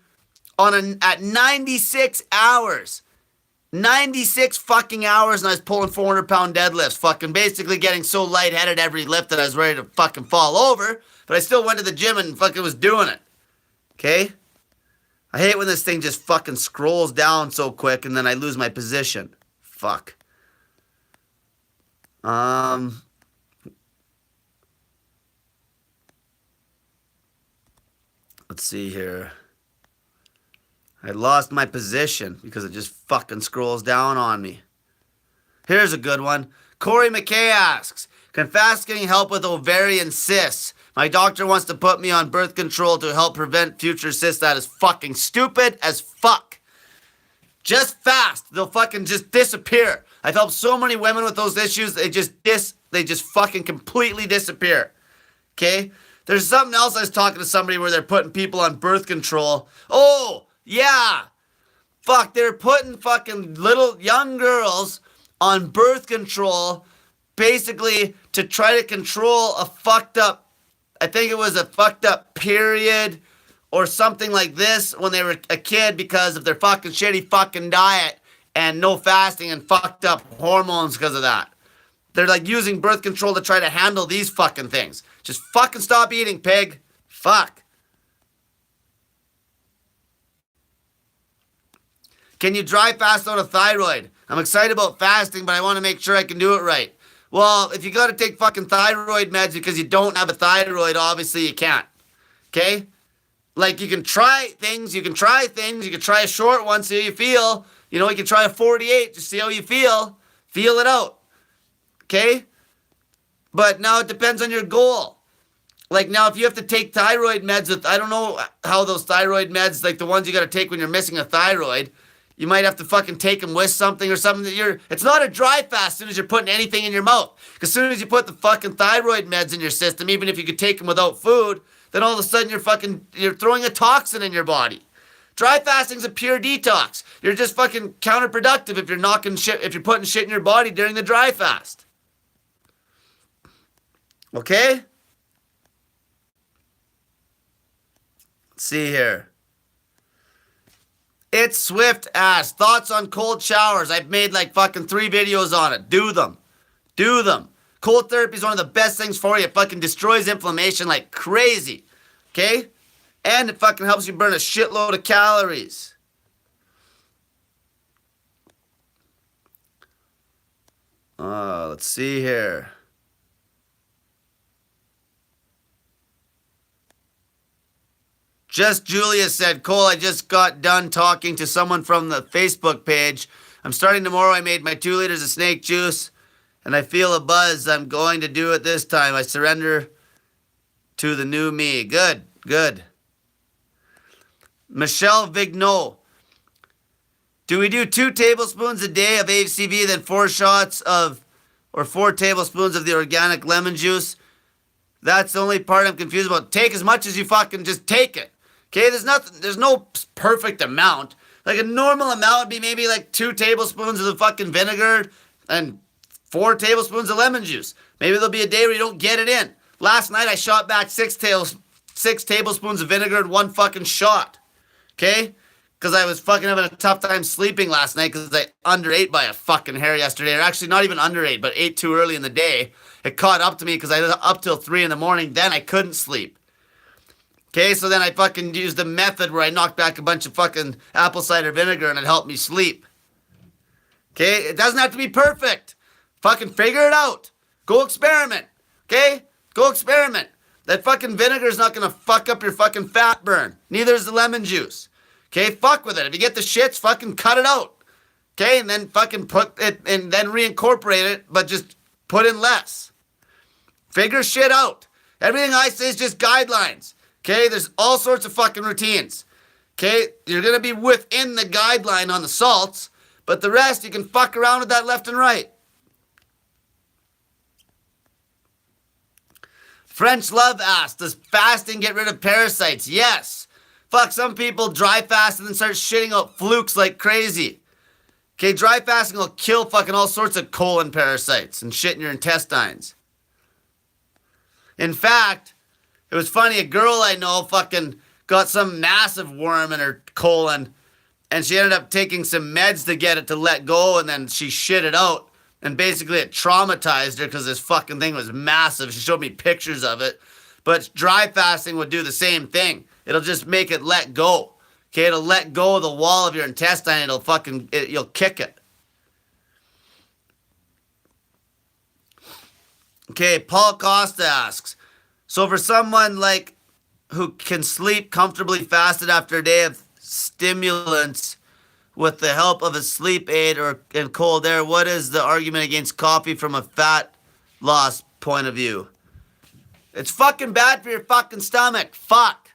at 96 hours. 96 fucking hours and I was pulling 400-pound deadlifts. Fucking basically getting so lightheaded every lift that I was ready to fucking fall over. But I still went to the gym and fucking was doing it. Okay? I hate when this thing just fucking scrolls down so quick and then I lose my position. Fuck. Let's see here. I lost my position because it just fucking scrolls down on me. Here's a good one. Corey McKay asks, can fasting help with ovarian cysts? My doctor wants to put me on birth control to help prevent future cysts. That is fucking stupid as fuck. Just fast. They'll fucking just disappear. I've helped so many women with those issues. They just fucking completely disappear. Okay? There's something else I was talking to somebody where they're putting people on birth control. Oh, yeah. Fuck, they're putting fucking little young girls on birth control basically to try to control a fucked up, I think it was a fucked up period or something like this when they were a kid because of their fucking shitty fucking diet and no fasting and fucked up hormones because of that. They're like using birth control to try to handle these fucking things. Just fucking stop eating, pig. Fuck. Can you dry fast out a thyroid? I'm excited about fasting, but I want to make sure I can do it right. Well, if you got to take fucking thyroid meds because you don't have a thyroid, obviously you can't. Okay? Like, you can try things. You can try a short one, see how you feel. You know, you can try a 48, just see how you feel. Feel it out. Okay? But now it depends on your goal. Like, now if you have to take thyroid meds with, I don't know how those thyroid meds, like the ones you got to take when you're missing a thyroid, you might have to fucking take them with something or something that it's not a dry fast as soon as you're putting anything in your mouth. Because as soon as you put the fucking thyroid meds in your system, even if you could take them without food, then all of a sudden you're throwing a toxin in your body. Dry fasting's a pure detox. You're just fucking counterproductive if you're knocking shit, if you're putting shit in your body during the dry fast. Okay? Let's see here. It's Swift ass. Thoughts on cold showers. I've made like fucking 3 videos on it. Do them. Do them. Cold therapy is one of the best things for you. It fucking destroys inflammation like crazy. Okay? And it fucking helps you burn a shitload of calories. Let's see here. Just Julia said, Cole, I just got done talking to someone from the Facebook page. I'm starting tomorrow. I made my 2 liters of snake juice, and I feel a buzz. I'm going to do it this time. I surrender to the new me. Good, good. Michelle Vigneault. Do we do 2 tablespoons a day of ACV, then 4 shots of, or 4 tablespoons of the organic lemon juice? That's the only part I'm confused about. Take as much as you fucking just take it. Okay, there's no perfect amount. Like a normal amount would be maybe like 2 tablespoons of the fucking vinegar and 4 tablespoons of lemon juice. Maybe there'll be a day where you don't get it in. Last night I shot back 6 tablespoons of vinegar in 1 fucking shot. Okay? Because I was fucking having a tough time sleeping last night because I underate by a fucking hair yesterday. Or actually not even underate, but ate too early in the day. It caught up to me because I was up till 3 in the morning. Then I couldn't sleep. Okay, so then I fucking used the method where I knocked back a bunch of fucking apple cider vinegar and it helped me sleep. Okay, it doesn't have to be perfect. Fucking figure it out. Go experiment. Okay, go experiment. That fucking vinegar is not gonna fuck up your fucking fat burn. Neither is the lemon juice. Okay, fuck with it. If you get the shits, fucking cut it out. Okay, and then fucking put it, and then reincorporate it, but just put in less. Figure shit out. Everything I say is just guidelines. Okay, there's all sorts of fucking routines. Okay, you're gonna be within the guideline on the salts, but the rest you can fuck around with that left and right. French Love asked, does fasting get rid of parasites? Yes. Fuck, some people dry fast and then start shitting out flukes like crazy. Okay, dry fasting will kill fucking all sorts of colon parasites and shit in your intestines. In fact, it was funny, a girl I know fucking got some massive worm in her colon, and she ended up taking some meds to get it to let go, and then she shit it out, and basically it traumatized her because this fucking thing was massive. She showed me pictures of it, but dry fasting would do the same thing. It'll just make it let go. Okay, it'll let go of the wall of your intestine, you'll kick it. Okay, Paul Costa asks, so for someone like who can sleep comfortably fasted after a day of stimulants with the help of a sleep aid or in cold air, what is the argument against coffee from a fat loss point of view? It's fucking bad for your fucking stomach. Fuck.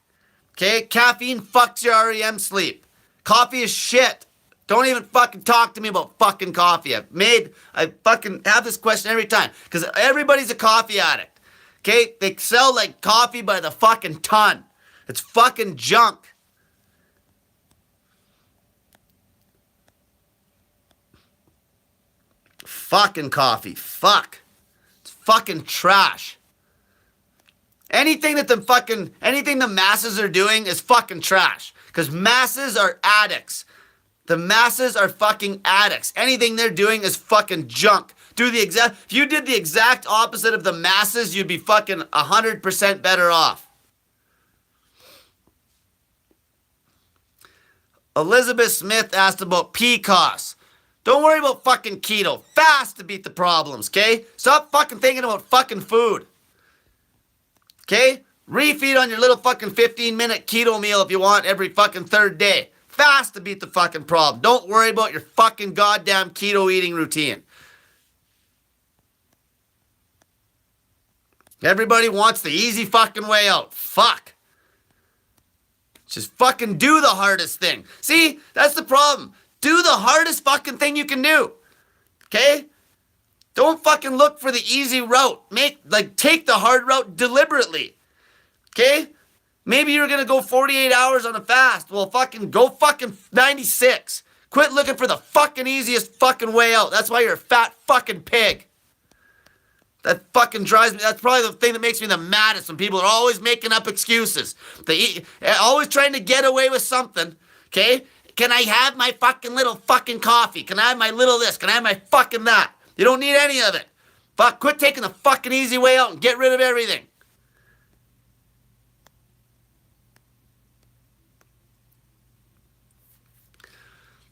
Okay? Caffeine fucks your REM sleep. Coffee is shit. Don't even fucking talk to me about fucking coffee. I fucking have this question every time because everybody's a coffee addict. Okay, they sell like coffee by the fucking ton. It's fucking junk. Fucking coffee. Fuck. It's fucking trash. Anything the masses are doing is fucking trash. Because masses are addicts. The masses are fucking addicts. Anything they're doing is fucking junk. If you did the exact opposite of the masses, you'd be fucking 100% better off. Elizabeth Smith asked about PCOS. Don't worry about fucking keto. Fast to beat the problems, okay? Stop fucking thinking about fucking food. Okay? Refeed on your little fucking 15-minute keto meal if you want every fucking 3rd day. Fast to beat the fucking problem. Don't worry about your fucking goddamn keto eating routine. Everybody wants the easy fucking way out. Fuck. Just fucking do the hardest thing. See? That's the problem. Do the hardest fucking thing you can do. Okay? Don't fucking look for the easy route. Take the hard route deliberately. Okay? Maybe you're going to go 48 hours on a fast. Well, fucking go fucking 96. Quit looking for the fucking easiest fucking way out. That's why you're a fat fucking pig. That fucking drives me. That's probably the thing that makes me the maddest when people are always making up excuses. Always trying to get away with something. Okay? Can I have my fucking little fucking coffee? Can I have my little this? Can I have my fucking that? You don't need any of it. Fuck, quit taking the fucking easy way out and get rid of everything.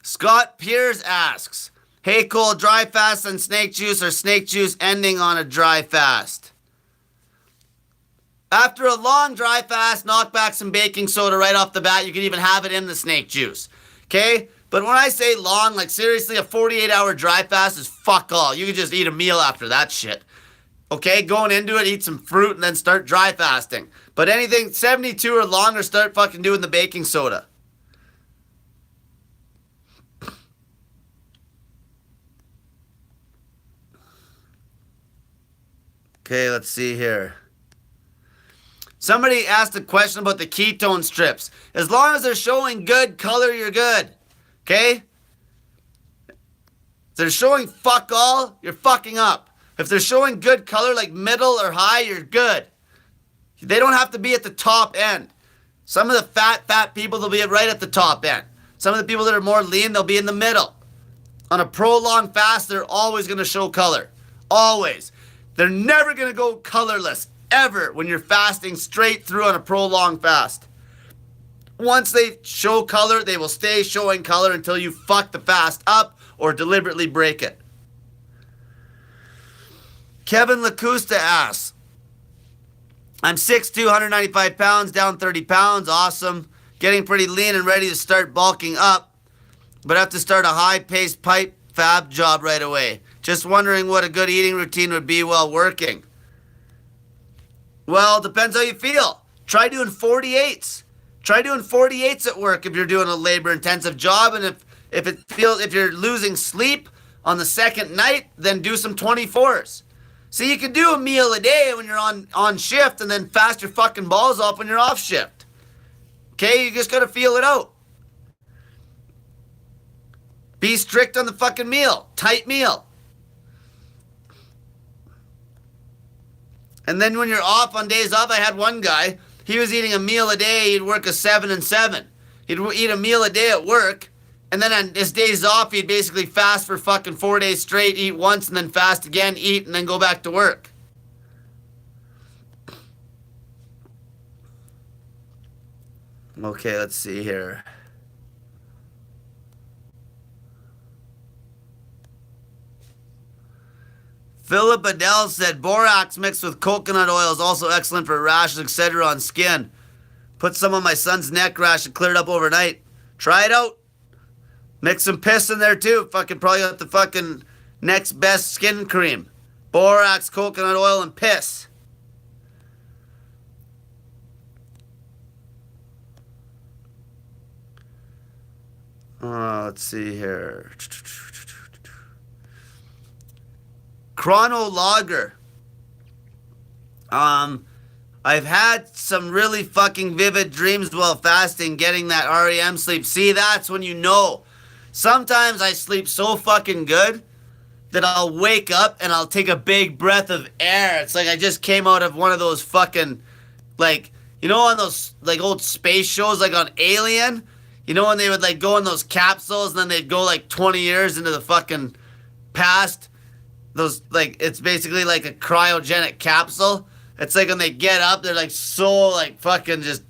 Scott Piers asks, hey Cole, dry fast on snake juice or snake juice ending on a dry fast? After a long dry fast, knock back some baking soda right off the bat. You can even have it in the snake juice. Okay? But when I say long, like seriously, a 48-hour dry fast is fuck all. You can just eat a meal after that shit. Okay? Going into it, eat some fruit and then start dry fasting. But anything 72 or longer, start fucking doing the baking soda. Okay, let's see here. Somebody asked a question about the ketone strips. As long as they're showing good color, you're good. Okay? If they're showing fuck all, you're fucking up. If they're showing good color, like middle or high, you're good. They don't have to be at the top end. Some of the fat people, they'll be right at the top end. Some of the people that are more lean, they'll be in the middle. On a prolonged fast, they're always going to show color. Always. They're never going to go colorless, ever, when you're fasting straight through on a prolonged fast. Once they show color, they will stay showing color until you fuck the fast up or deliberately break it. Kevin Lacusta asks, I'm 6'2", 195 pounds, down 30 pounds, awesome. Getting pretty lean and ready to start bulking up, but have to start a high-paced pipe fab job right away. Just wondering what a good eating routine would be while working. Well, depends how you feel. Try doing 48s. Try doing 48s at work if you're doing a labor-intensive job, and if you're losing sleep on the second night, then do some 24s. See, you can do a meal a day when you're on shift, and then fast your fucking balls off when you're off shift. Okay, you just gotta feel it out. Be strict on the fucking meal. Tight meal. And then when you're off, on days off, I had one guy, he was eating a meal a day, he'd work a 7 and 7. He'd eat a meal a day at work, and then on his days off, he'd basically fast for fucking 4 days straight, eat once, and then fast again, eat, and then go back to work. Okay, let's see here. Philip Adele said, borax mixed with coconut oil is also excellent for rashes, etc. on skin. Put some on my son's neck rash and cleared up overnight. Try it out. Mix some piss in there too. Fucking probably got the fucking next best skin cream. Borax, coconut oil, and piss. Let's see here. Chrono Logger. I've had some really fucking vivid dreams while fasting, getting that REM sleep. See, that's when you know. Sometimes I sleep so fucking good that I'll wake up and I'll take a big breath of air. It's like I just came out of one of those fucking, like, you know, on those, like, old space shows, like on Alien? You know, when they would, like, go in those capsules and then they'd go, like, 20 years into the fucking past? Those, like, it's basically like a cryogenic capsule. It's like when they get up, they're like so, like, fucking just,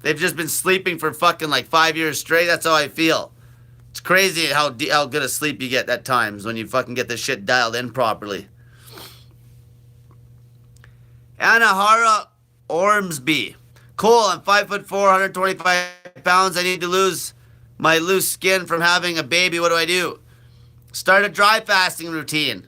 they've just been sleeping for fucking like 5 years straight. That's how I feel. It's crazy how good a sleep you get at times when you fucking get this shit dialed in properly. Anahara Ormsby. Cole, I'm 5'4", 125 pounds. I need to lose my loose skin from having a baby. What do I do? Start a dry fasting routine.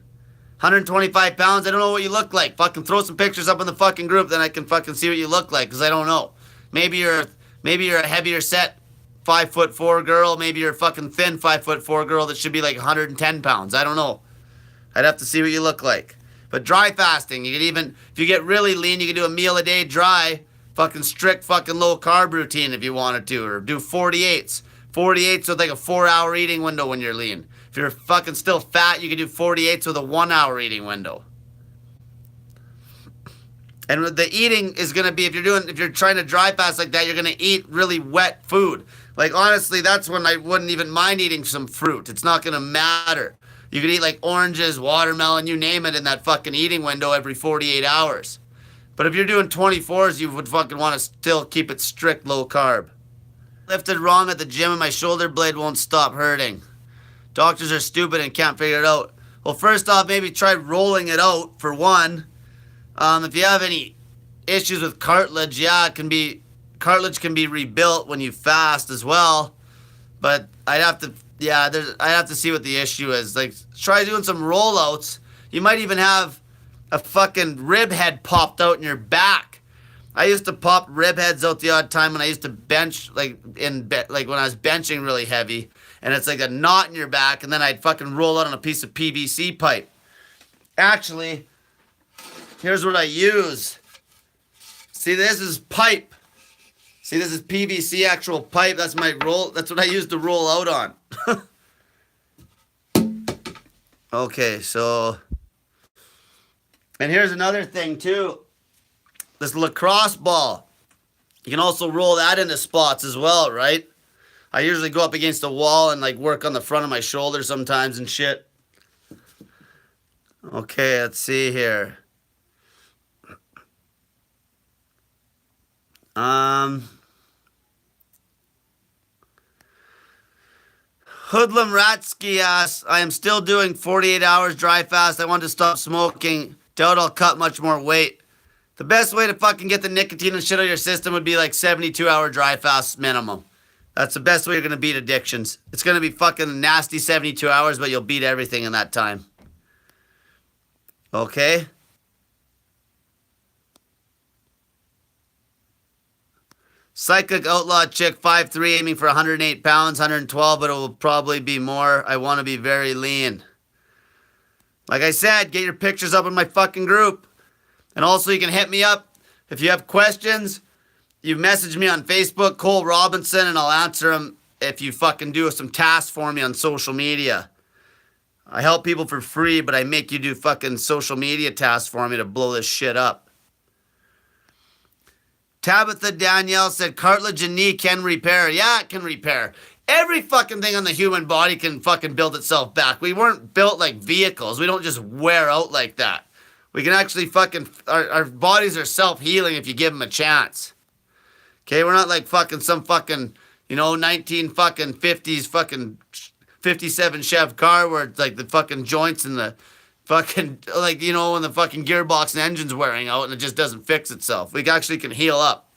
125 pounds, I don't know what you look like. Fucking throw some pictures up in the fucking group, then I can fucking see what you look like, because I don't know. Maybe you're a heavier set 5'4" girl. Maybe you're a fucking thin 5'4" girl that should be like 110 pounds. I don't know. I'd have to see what you look like. But dry fasting, you can even, if you get really lean, you can do a meal a day dry. fucking strict fucking low carb routine if you wanted to, or do 48s. 48s with like a 4-hour eating window when you're lean. If you're fucking still fat, you can do 48s with a 1-hour eating window. And the eating is gonna be, if you're trying to dry fast like that, you're gonna eat really wet food. Like honestly, that's when I wouldn't even mind eating some fruit. It's not gonna matter. You could eat like oranges, watermelon, you name it in that fucking eating window every 48 hours. But if you're doing 24s, you would fucking want to still keep it strict low carb. Lifted wrong at the gym and my shoulder blade won't stop hurting. Doctors are stupid and can't figure it out. Well, first off, maybe try rolling it out for one. If you have any issues with cartilage, yeah, cartilage can be rebuilt when you fast as well. But I'd have to see what the issue is. Like, try doing some rollouts. You might even have a fucking rib head popped out in your back. I used to pop rib heads out the odd time when I used to bench, like when I was benching really heavy, and it's like a knot in your back, and then I'd fucking roll out on a piece of PVC pipe. Actually, here's what I use. See, this is pipe. See, this is PVC actual pipe. That's my roll. That's what I use to roll out on. Okay, so, and here's another thing too. This lacrosse ball. You can also roll that into spots as well, right? I usually go up against the wall and like work on the front of my shoulder sometimes and shit. Okay, let's see here. Hoodlum Ratsky asks, I am still doing 48 hours dry fast. I want to stop smoking. Doubt I'll cut much more weight. The best way to fucking get the nicotine and shit out of your system would be like 72-hour dry fast minimum. That's the best way you're going to beat addictions. It's going to be fucking nasty 72 hours, but you'll beat everything in that time. Okay? Cyclic Outlaw Chick, 5'3", aiming for 108 pounds, 112, but it will probably be more. I want to be very lean. Like I said, get your pictures up in my fucking group. And also you can hit me up if you have questions. You message me on Facebook, Cole Robinson, and I'll answer them if you fucking do some tasks for me on social media. I help people for free, but I make you do fucking social media tasks for me to blow this shit up. Tabitha Danielle said, cartilage and knee can repair. Yeah, it can repair. Every fucking thing on the human body can fucking build itself back. We weren't built like vehicles. We don't just wear out like that. We can actually fucking, our bodies are self-healing if you give them a chance. Okay, we're not like fucking some fucking, 1950s fucking 57 Chev car where it's like the fucking joints and the fucking, when the fucking gearbox and engine's wearing out and it just doesn't fix itself. We actually can heal up.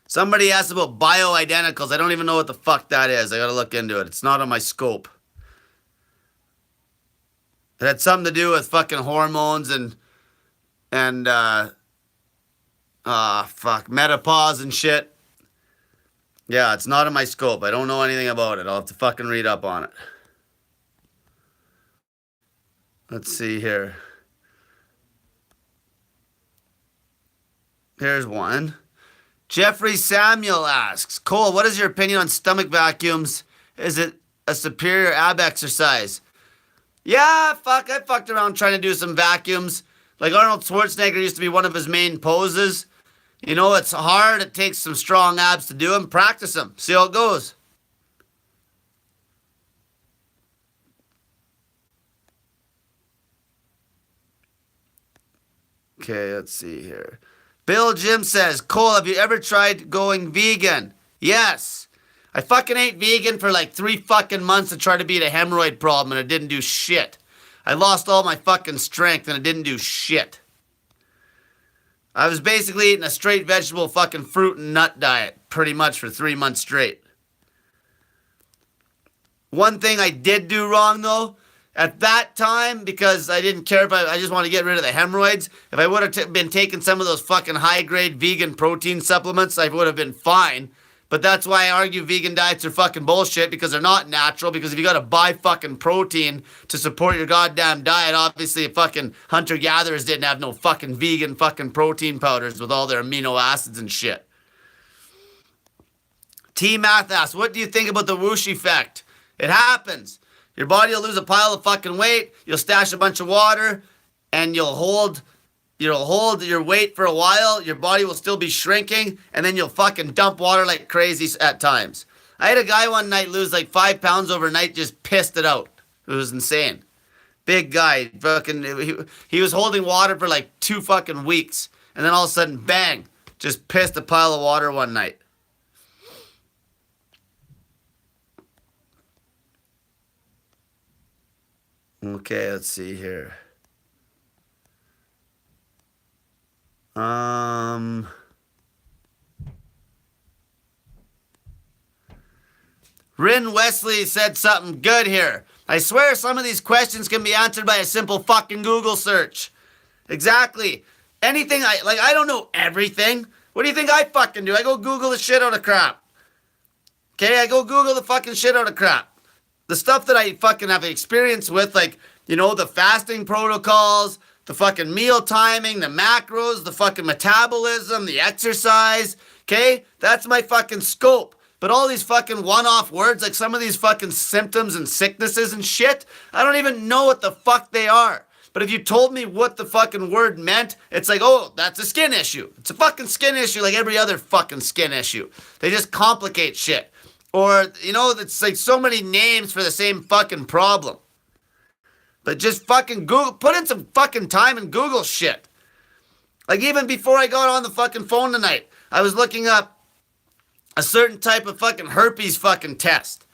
Somebody asked about bioidenticals. I don't even know what the fuck that is. I gotta look into it. It's not on my scope. It had something to do with fucking hormones and menopause and shit. Yeah, it's not in my scope. I don't know anything about it. I'll have to fucking read up on it. Let's see here. Here's one. Jeffrey Samuel asks, Cole, what is your opinion on stomach vacuums? Is it a superior ab exercise? Yeah, I fucked around trying to do some vacuums. Like Arnold Schwarzenegger used to be one of his main poses. It's hard. It takes some strong abs to do them. Practice them. See how it goes. Okay, let's see here. Bill Jim says, Cole, have you ever tried going vegan? Yes. I fucking ate vegan for like 3 fucking months to try to beat a hemorrhoid problem and it didn't do shit. I lost all my fucking strength and it didn't do shit. I was basically eating a straight vegetable fucking fruit and nut diet pretty much for 3 months straight. One thing I did do wrong though, at that time, because I didn't care if I just wanted to get rid of the hemorrhoids, if I would have been taking some of those fucking high-grade vegan protein supplements, I would have been fine. But that's why I argue vegan diets are fucking bullshit, because they're not natural. Because if you gotta buy fucking protein to support your goddamn diet, obviously fucking hunter-gatherers didn't have no fucking vegan fucking protein powders with all their amino acids and shit. T-Math asks, what do you think about the whoosh effect? It happens. Your body will lose a pile of fucking weight, you'll stash a bunch of water, and you'll hold your weight for a while, your body will still be shrinking, and then you'll fucking dump water like crazy at times. I had a guy one night lose like 5 pounds overnight, just pissed it out. It was insane. Big guy, fucking, he was holding water for like 2 fucking weeks, and then all of a sudden, bang, just pissed a pile of water one night. Okay, let's see here. Rin Wesley said something good here. I swear some of these questions can be answered by a simple fucking Google search. Exactly. Anything I don't know everything. What do you think I fucking do? I go Google the shit out of crap. Okay, I go Google the fucking shit out of crap. The stuff that I fucking have experience with, like, you know, the fasting protocols, the fucking meal timing, the macros, the fucking metabolism, the exercise, okay? That's my fucking scope. But all these fucking one-off words, like some of these fucking symptoms and sicknesses and shit, I don't even know what the fuck they are. But if you told me what the fucking word meant, it's like, oh, that's a skin issue. It's a fucking skin issue like every other fucking skin issue. They just complicate shit. Or, you know, it's like so many names for the same fucking problem. But just fucking Google, put in some fucking time and Google shit. Like even before I got on the fucking phone tonight, I was looking up a certain type of fucking herpes fucking test.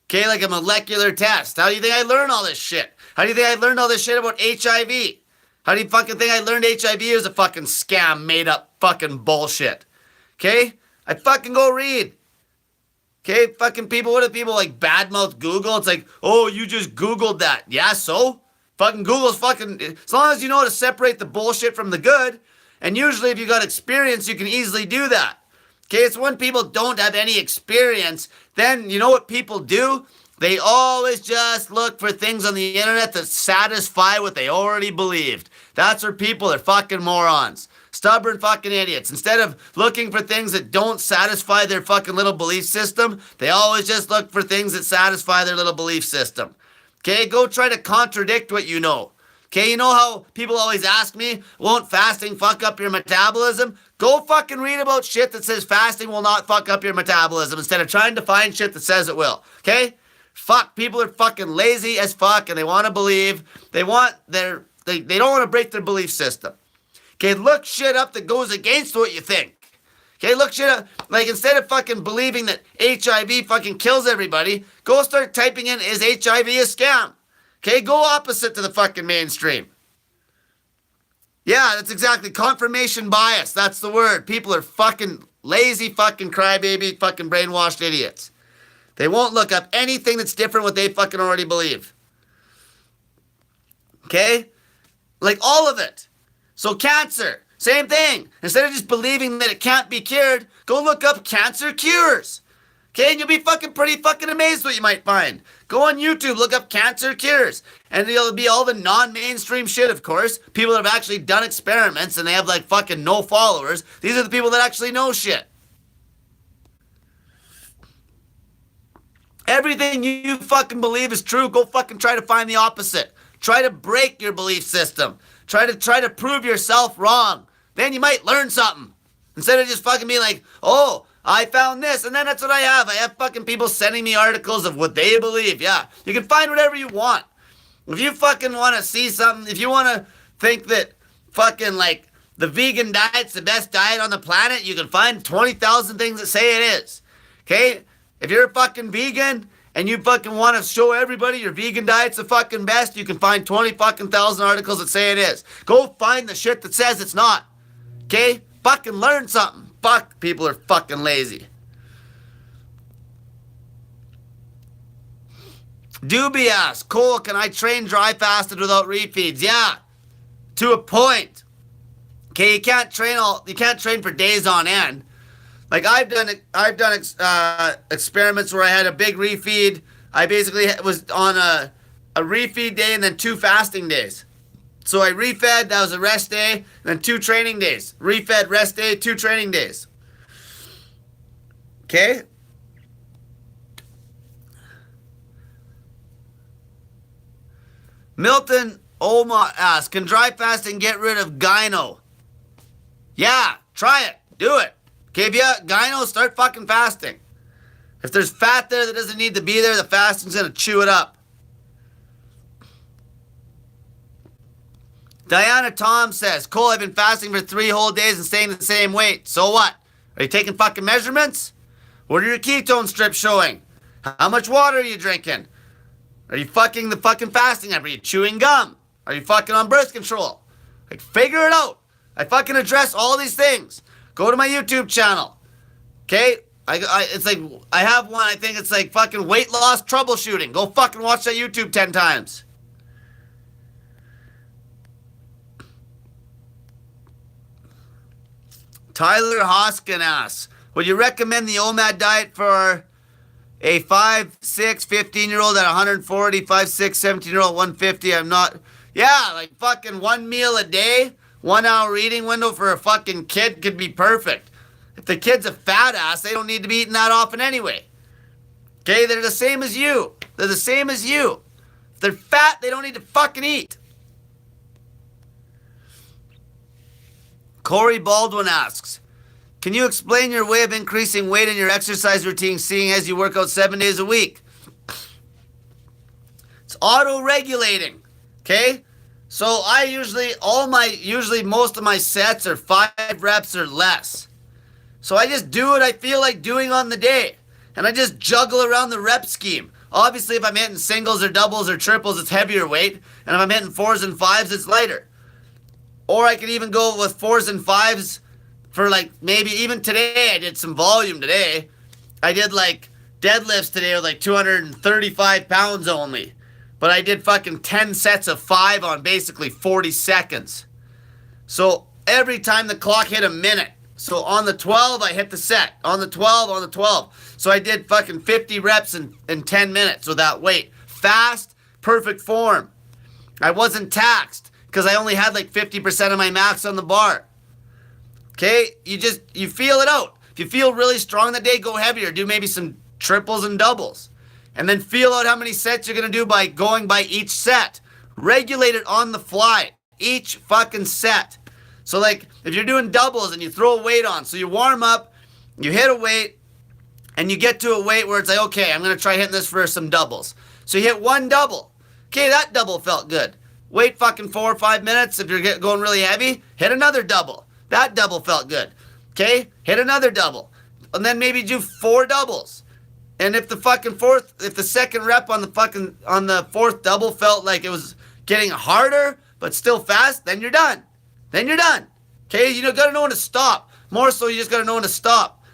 Okay, like a molecular test. How do you think I learned all this shit? How do you think I learned all this shit about HIV? How do you fucking think I learned HIV is a fucking scam, made up fucking bullshit? Okay? I fucking go read. Okay, fucking people, what do people like badmouth Google? It's like, oh, you just Googled that. Yeah, so? Fucking Google's fucking, as long as you know how to separate the bullshit from the good, and usually if you got experience, you can easily do that. Okay, it's when people don't have any experience, then you know what people do? They always just look for things on the internet that satisfy what they already believed. That's where people are fucking morons. Stubborn fucking idiots. Instead of looking for things that don't satisfy their fucking little belief system, they always just look for things that satisfy their little belief system. Okay, go try to contradict what you know. Okay, you know how people always ask me, won't fasting fuck up your metabolism? Go fucking read about shit that says fasting will not fuck up your metabolism instead of trying to find shit that says it will. Okay? Fuck, people are fucking lazy as fuck and they want to believe. They don't want to break their belief system. Okay, look shit up that goes against what you think. Okay, look shit up. Like, instead of fucking believing that HIV fucking kills everybody, go start typing in, is HIV a scam? Okay, go opposite to the fucking mainstream. Yeah, that's exactly. Confirmation bias. That's the word. People are fucking lazy, fucking crybaby, fucking brainwashed idiots. They won't look up anything that's different what they fucking already believe. Okay? Like all of it. So cancer, same thing. Instead of just believing that it can't be cured, go look up cancer cures. Okay, and you'll be pretty fucking amazed what you might find. Go on YouTube, look up cancer cures. And it'll be all the non-mainstream shit, of course. People that have actually done experiments and they have like fucking no followers. These are the people that actually know shit. Everything you fucking believe is true. Go fucking try to find the opposite. Try to break your belief system. Try to prove yourself wrong. Then you might learn something. Instead of just fucking being like, oh, I found this, and then that's what I have. I have fucking people sending me articles of what they believe. Yeah, you can find whatever you want. If you fucking want to see something, if you want to think that fucking like the vegan diet's the best diet on the planet, you can find 20,000 things that say it is. Okay? If you're a fucking vegan and you fucking want to show everybody your vegan diet's the fucking best, you can find 20 fucking thousand articles that say it is. Go find the shit that says it's not. Okay? Fucking learn something. Fuck, people are fucking lazy. Doobie asks, Cole, can I train dry fasted without refeeds? Yeah, to a point. Okay, you can't train for days on end. Like I've done experiments where I had a big refeed. I basically was on a refeed day and then 2 fasting days. So I refed, that was a rest day, and then 2 training days. Refed, rest day, 2 training days. Okay? Milton Oma asks, can dry fasting get rid of gyno? Yeah, try it. Do it. Okay, if you have gyno, start fucking fasting. If there's fat there that doesn't need to be there, the fasting's gonna chew it up. Diana Tom says, Cole, I've been fasting for 3 whole days and staying the same weight. So what? Are you taking fucking measurements? What are your ketone strips showing? How much water are you drinking? Are you fucking the fucking fasting app? Are you chewing gum? Are you fucking on birth control? Like, figure it out. I fucking address all these things. Go to my YouTube channel. Okay? It's like, I have one, I think it's like fucking weight loss troubleshooting. Go fucking watch that YouTube 10 times. Tyler Hoskin asks, would you recommend the OMAD diet for a 5, 6, 15-year-old at 140, 5, 6, 17-year-old 150? I'm not. Yeah, like fucking 1 meal a day, 1 hour eating window for a fucking kid could be perfect. If the kid's a fat ass, they don't need to be eating that often anyway. Okay, they're the same as you. They're the same as you. If they're fat, they don't need to fucking eat. Corey Baldwin asks, can you explain your way of increasing weight in your exercise routine, seeing as you work out 7 days a week? It's auto-regulating, okay? So I usually most of my sets are 5 reps or less. So I just do what I feel like doing on the day. And I just juggle around the rep scheme. Obviously, if I'm hitting singles or doubles or triples, it's heavier weight. And if I'm hitting 4s and 5s, it's lighter. Or I could even go with 4s and 5s for like maybe even today. I did some volume today. I did like deadlifts today with like 235 pounds only. But I did fucking 10 sets of 5 on basically 40 seconds. So every time the clock hit a minute. So on the 12, I hit the set. On the 12, on the 12. So I did fucking 50 reps in 10 minutes with that weight. Fast, perfect form. I wasn't taxed because I only had like 50% of my max on the bar. Okay? You feel it out. If you feel really strong that day, go heavier. Do maybe some triples and doubles. And then feel out how many sets you're going to do by going by each set. Regulate it on the fly. Each fucking set. So like, if you're doing doubles and you throw a weight on, so you warm up, you hit a weight, and you get to a weight where it's like, okay, I'm going to try hitting this for some doubles. So you hit 1 double. Okay, that double felt good. Wait fucking 4 or 5 minutes. If you're going really heavy, hit another double. That double felt good. Okay, hit another double. And then maybe do 4 doubles. And if the second rep on the 4th double felt like it was getting harder, but still fast, then you're done. Then you're done. Okay, you gotta know when to stop. More so, you just gotta know when to stop.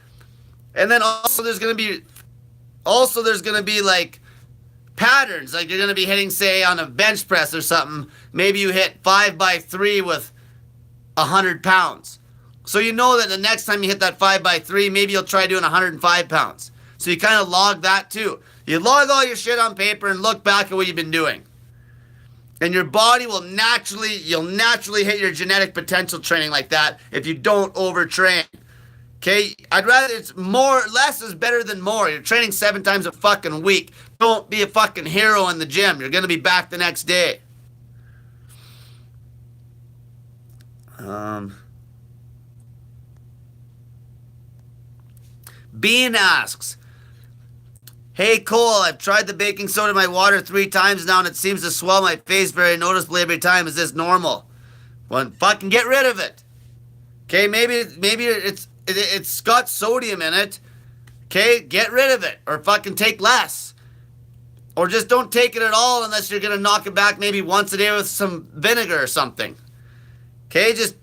And then also there's gonna be like patterns. Like you're gonna be hitting, say, on a bench press or something. Maybe you hit 5x3 with 100 pounds. So you know that the next time you hit that 5x3, maybe you'll try doing 105 pounds. So you kind of log that too. You log all your shit on paper and look back at what you've been doing. And your body you'll naturally hit your genetic potential training like that if you don't overtrain. Okay? I'd rather less is better than more. You're training 7 times a fucking week. Don't be a fucking hero in the gym. You're gonna be back the next day. Bean asks, hey Cole, I've tried the baking soda in my water 3 times now and it seems to swell my face very noticeably every time. Is this normal? Well, fucking get rid of it. Okay, maybe it's got sodium in it. Okay, get rid of it. Or fucking take less. Or just don't take it at all unless you're going to knock it back maybe once a day with some vinegar or something. Okay, just,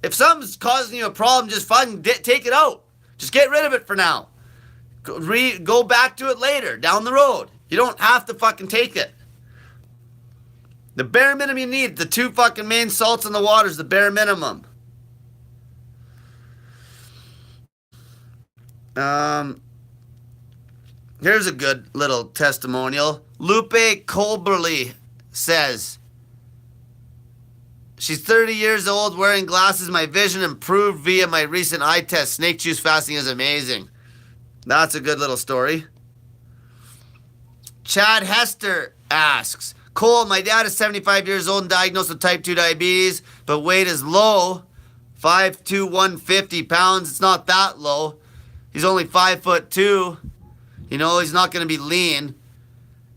if something's causing you a problem, just fucking take it out. Just get rid of it for now. Go back to it later, down the road. You don't have to fucking take it. The bare minimum you need, the 2 fucking main salts in the water is the bare minimum. Um, Here's a good little testimonial. Lupe Colberly says, she's 30 years old, wearing glasses. My vision improved via my recent eye test. Snake juice fasting is amazing. That's a good little story. Chad Hester asks, Cole, my dad is 75 years old and diagnosed with type 2 diabetes, but weight is low, 5'2", 150 pounds. It's not that low. He's only 5'2". You know, he's not going to be lean.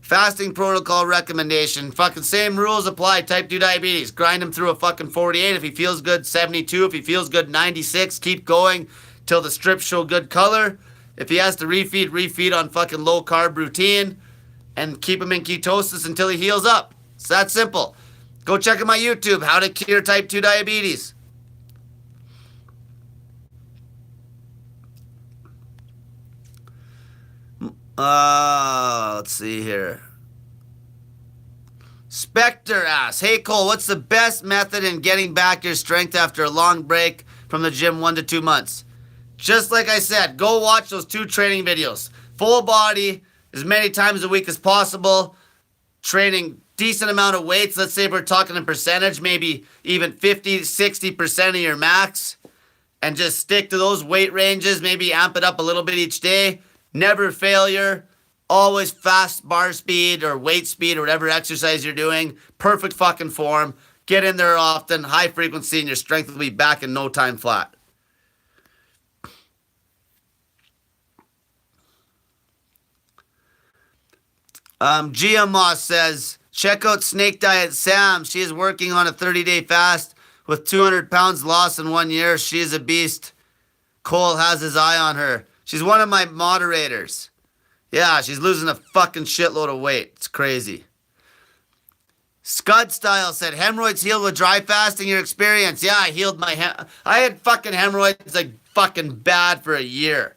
Fasting protocol recommendation. Fucking same rules apply. Type 2 diabetes. Grind him through a fucking 48. If he feels good, 72. If he feels good, 96. Keep going till the strips show good color. If he has to refeed on fucking low carb routine. And keep him in ketosis until he heals up. It's that simple. Go check out my YouTube, How to Cure Type 2 Diabetes. Let's see here. Spectre asks, hey Cole, what's the best method in getting back your strength after a long break from the gym 1 to 2 months? Just like I said, go watch those 2 training videos. Full body, as many times a week as possible. Training decent amount of weights. Let's say we're talking in percentage, maybe even 50, 60% of your max. And just stick to those weight ranges. Maybe amp it up a little bit each day. Never failure. Always fast bar speed or weight speed or whatever exercise you're doing. Perfect fucking form. Get in there often. High frequency and your strength will be back in no time flat. Gia Moss says, check out Snake Diet Sam. She is working on a 30-day fast with 200 pounds lost in 1 year. She is a beast. Cole has his eye on her. She's one of my moderators. Yeah, she's losing a fucking shitload of weight. It's crazy. Scud Style said, hemorrhoids healed with dry fasting, your experience. Yeah, I healed my I had fucking hemorrhoids like fucking bad for a year.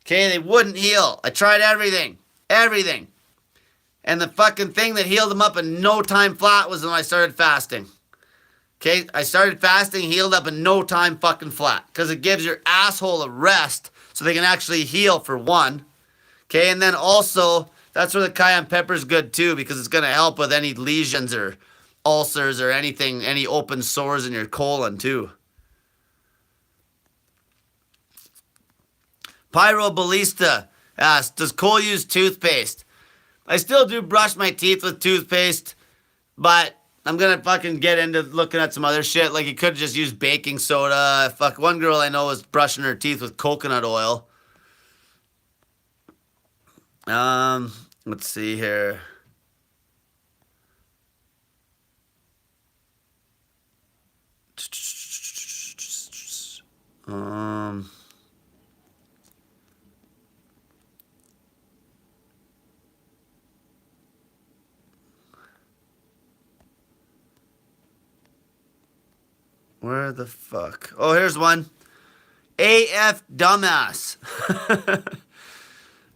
Okay, they wouldn't heal. I tried everything. Everything. And the fucking thing that healed them up in no time flat was when I started fasting. Okay, I started fasting, healed up in no time fucking flat. Because it gives your asshole a rest so they can actually heal for one. Okay, and then also, that's where the cayenne pepper is good too, because it's going to help with any lesions or ulcers or anything, any open sores in your colon too. Pyro Ballista asks, does Cole use toothpaste? I still do brush my teeth with toothpaste, but I'm going to fucking get into looking at some other shit. Like, you could just use baking soda. Fuck, one girl I know was brushing her teeth with coconut oil. Let's see here. Where the fuck? Oh, here's one. AF Dumbass.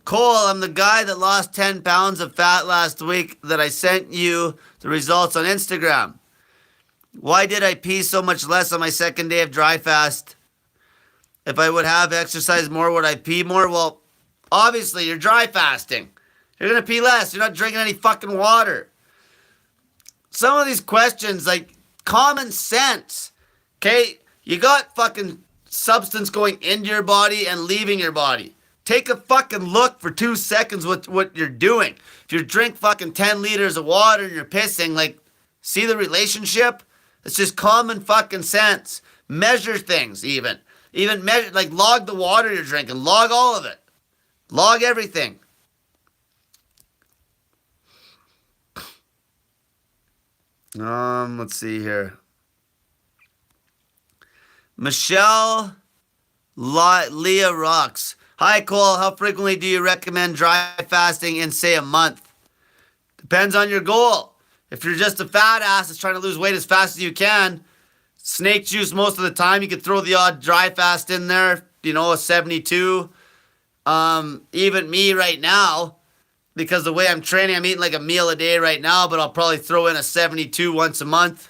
Cole, I'm the guy that lost 10 pounds of fat last week that I sent you the results on Instagram. Why did I pee so much less on my second day of dry fast? If I would have exercised more, would I pee more? Well, obviously, you're dry fasting. You're going to pee less. You're not drinking any fucking water. Some of these questions, like, common sense. Okay? You got fucking substance going into your body and leaving your body. Take a fucking look for 2 seconds what you're doing. If you drink fucking 10 liters of water and you're pissing, like, see the relationship? It's just common fucking sense. Measure things even. Even measure, like, log the water you're drinking. Log all of it. Log everything. Let's see here. Michelle Leah Rocks. Hi, Cole. How frequently do you recommend dry fasting in, say, a month? Depends on your goal. If you're just a fat ass that's trying to lose weight as fast as you can, snake juice most of the time. You could throw the odd dry fast in there, you know, a 72. Even me right now, because the way I'm training, I'm eating like a meal a day right now, but I'll probably throw in a 72 once a month,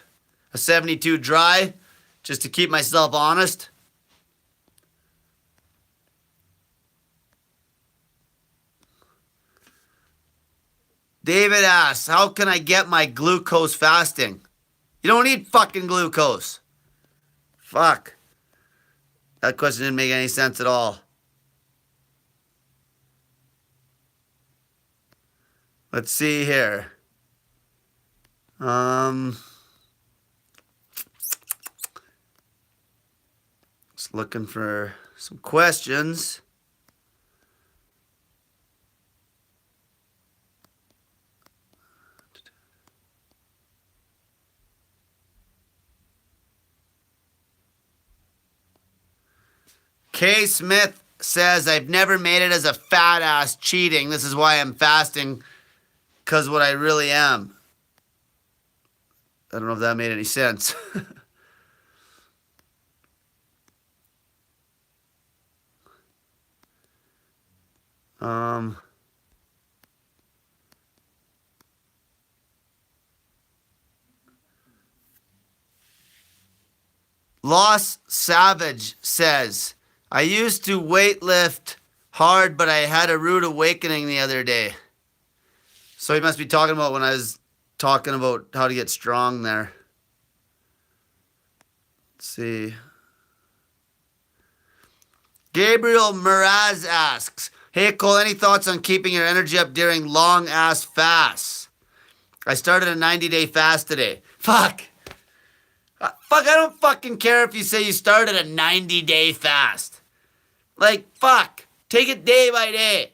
a 72 dry, just to keep myself honest. David asks, how can I get my glucose fasting? You don't need fucking glucose. Fuck. That question didn't make any sense at all. Let's see here. Just looking for some questions. K. Smith says, I've never made it as a fat ass cheating. This is why I'm fasting, because what I really am. I don't know if that made any sense. Lost Savage says, I used to weightlift hard, but I had a rude awakening the other day. So he must be talking about when I was talking about how to get strong there. Let's see. Gabriel Miraz asks, hey Cole, any thoughts on keeping your energy up during long ass fasts? I started a 90-day fast today. Fuck, I don't fucking care if you say you started a 90-day fast. Like, fuck. Take it day by day.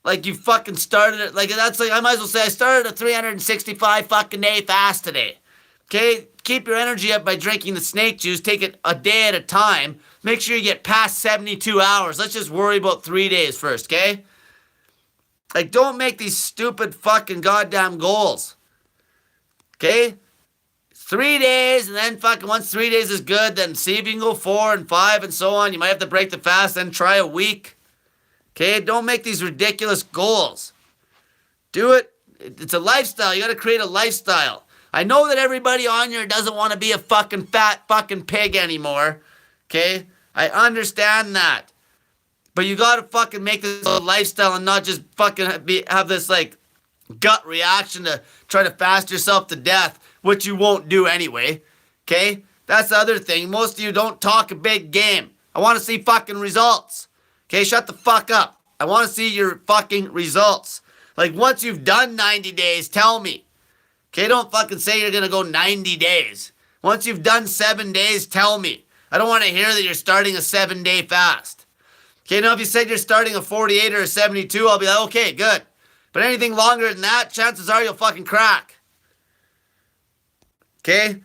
Like, you fucking started it. Like, that's like, I might as well say I started a 365 fucking day fast today. Okay? Keep your energy up by drinking the snake juice. Take it a day at a time. Make sure you get past 72 hours. Let's just worry about 3 days first, okay? Like, don't make these stupid fucking goddamn goals. Okay? 3 days, and then fucking once 3 days is good, then see if you can go 4 and 5 and so on. You might have to break the fast, then try a week. Okay? Don't make these ridiculous goals. Do it. It's a lifestyle. You got to create a lifestyle. I know that everybody on here doesn't want to be a fucking fat fucking pig anymore. Okay? I understand that. But you got to fucking make this a lifestyle and not just fucking have this like gut reaction to try to fast yourself to death, which you won't do anyway. Okay? That's the other thing. Most of you don't talk a big game. I want to see fucking results. Okay? Shut the fuck up. I want to see your fucking results. Like, once you've done 90 days, tell me. Okay? Don't fucking say you're going to go 90 days. Once you've done 7 days, tell me. I don't want to hear that you're starting a 7-day fast. Okay? Now, if you said you're starting a 48 or a 72, I'll be like, okay, good. But anything longer than that, chances are you'll fucking crack. Okay?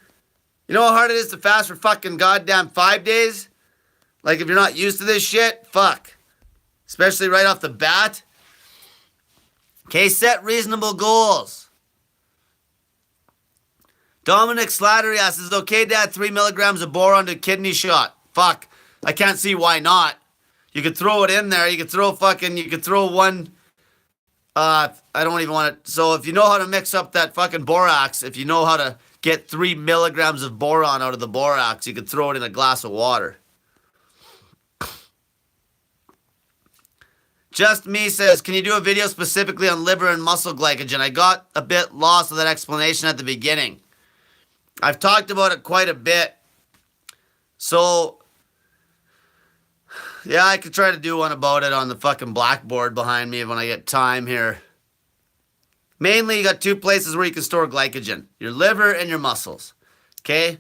You know how hard it is to fast for fucking goddamn 5 days? Like, if you're not used to this shit, fuck. Especially right off the bat. Okay, set reasonable goals. Dominic Slattery asks, is it okay to add 3 milligrams of boron to a kidney shot? Fuck. I can't see why not. You could throw it in there. You could throw one. I don't even want to. So if you know how to mix up that fucking borax, if you know how to get 3 milligrams of boron out of the borax, you could throw it in a glass of water. Just Me says, can you do a video specifically on liver and muscle glycogen? I got a bit lost with that explanation at the beginning. I've talked about it quite a bit. So, yeah, I could try to do one about it on the fucking blackboard behind me when I get time here. Mainly, you got 2 places where you can store glycogen. Your liver and your muscles. Okay?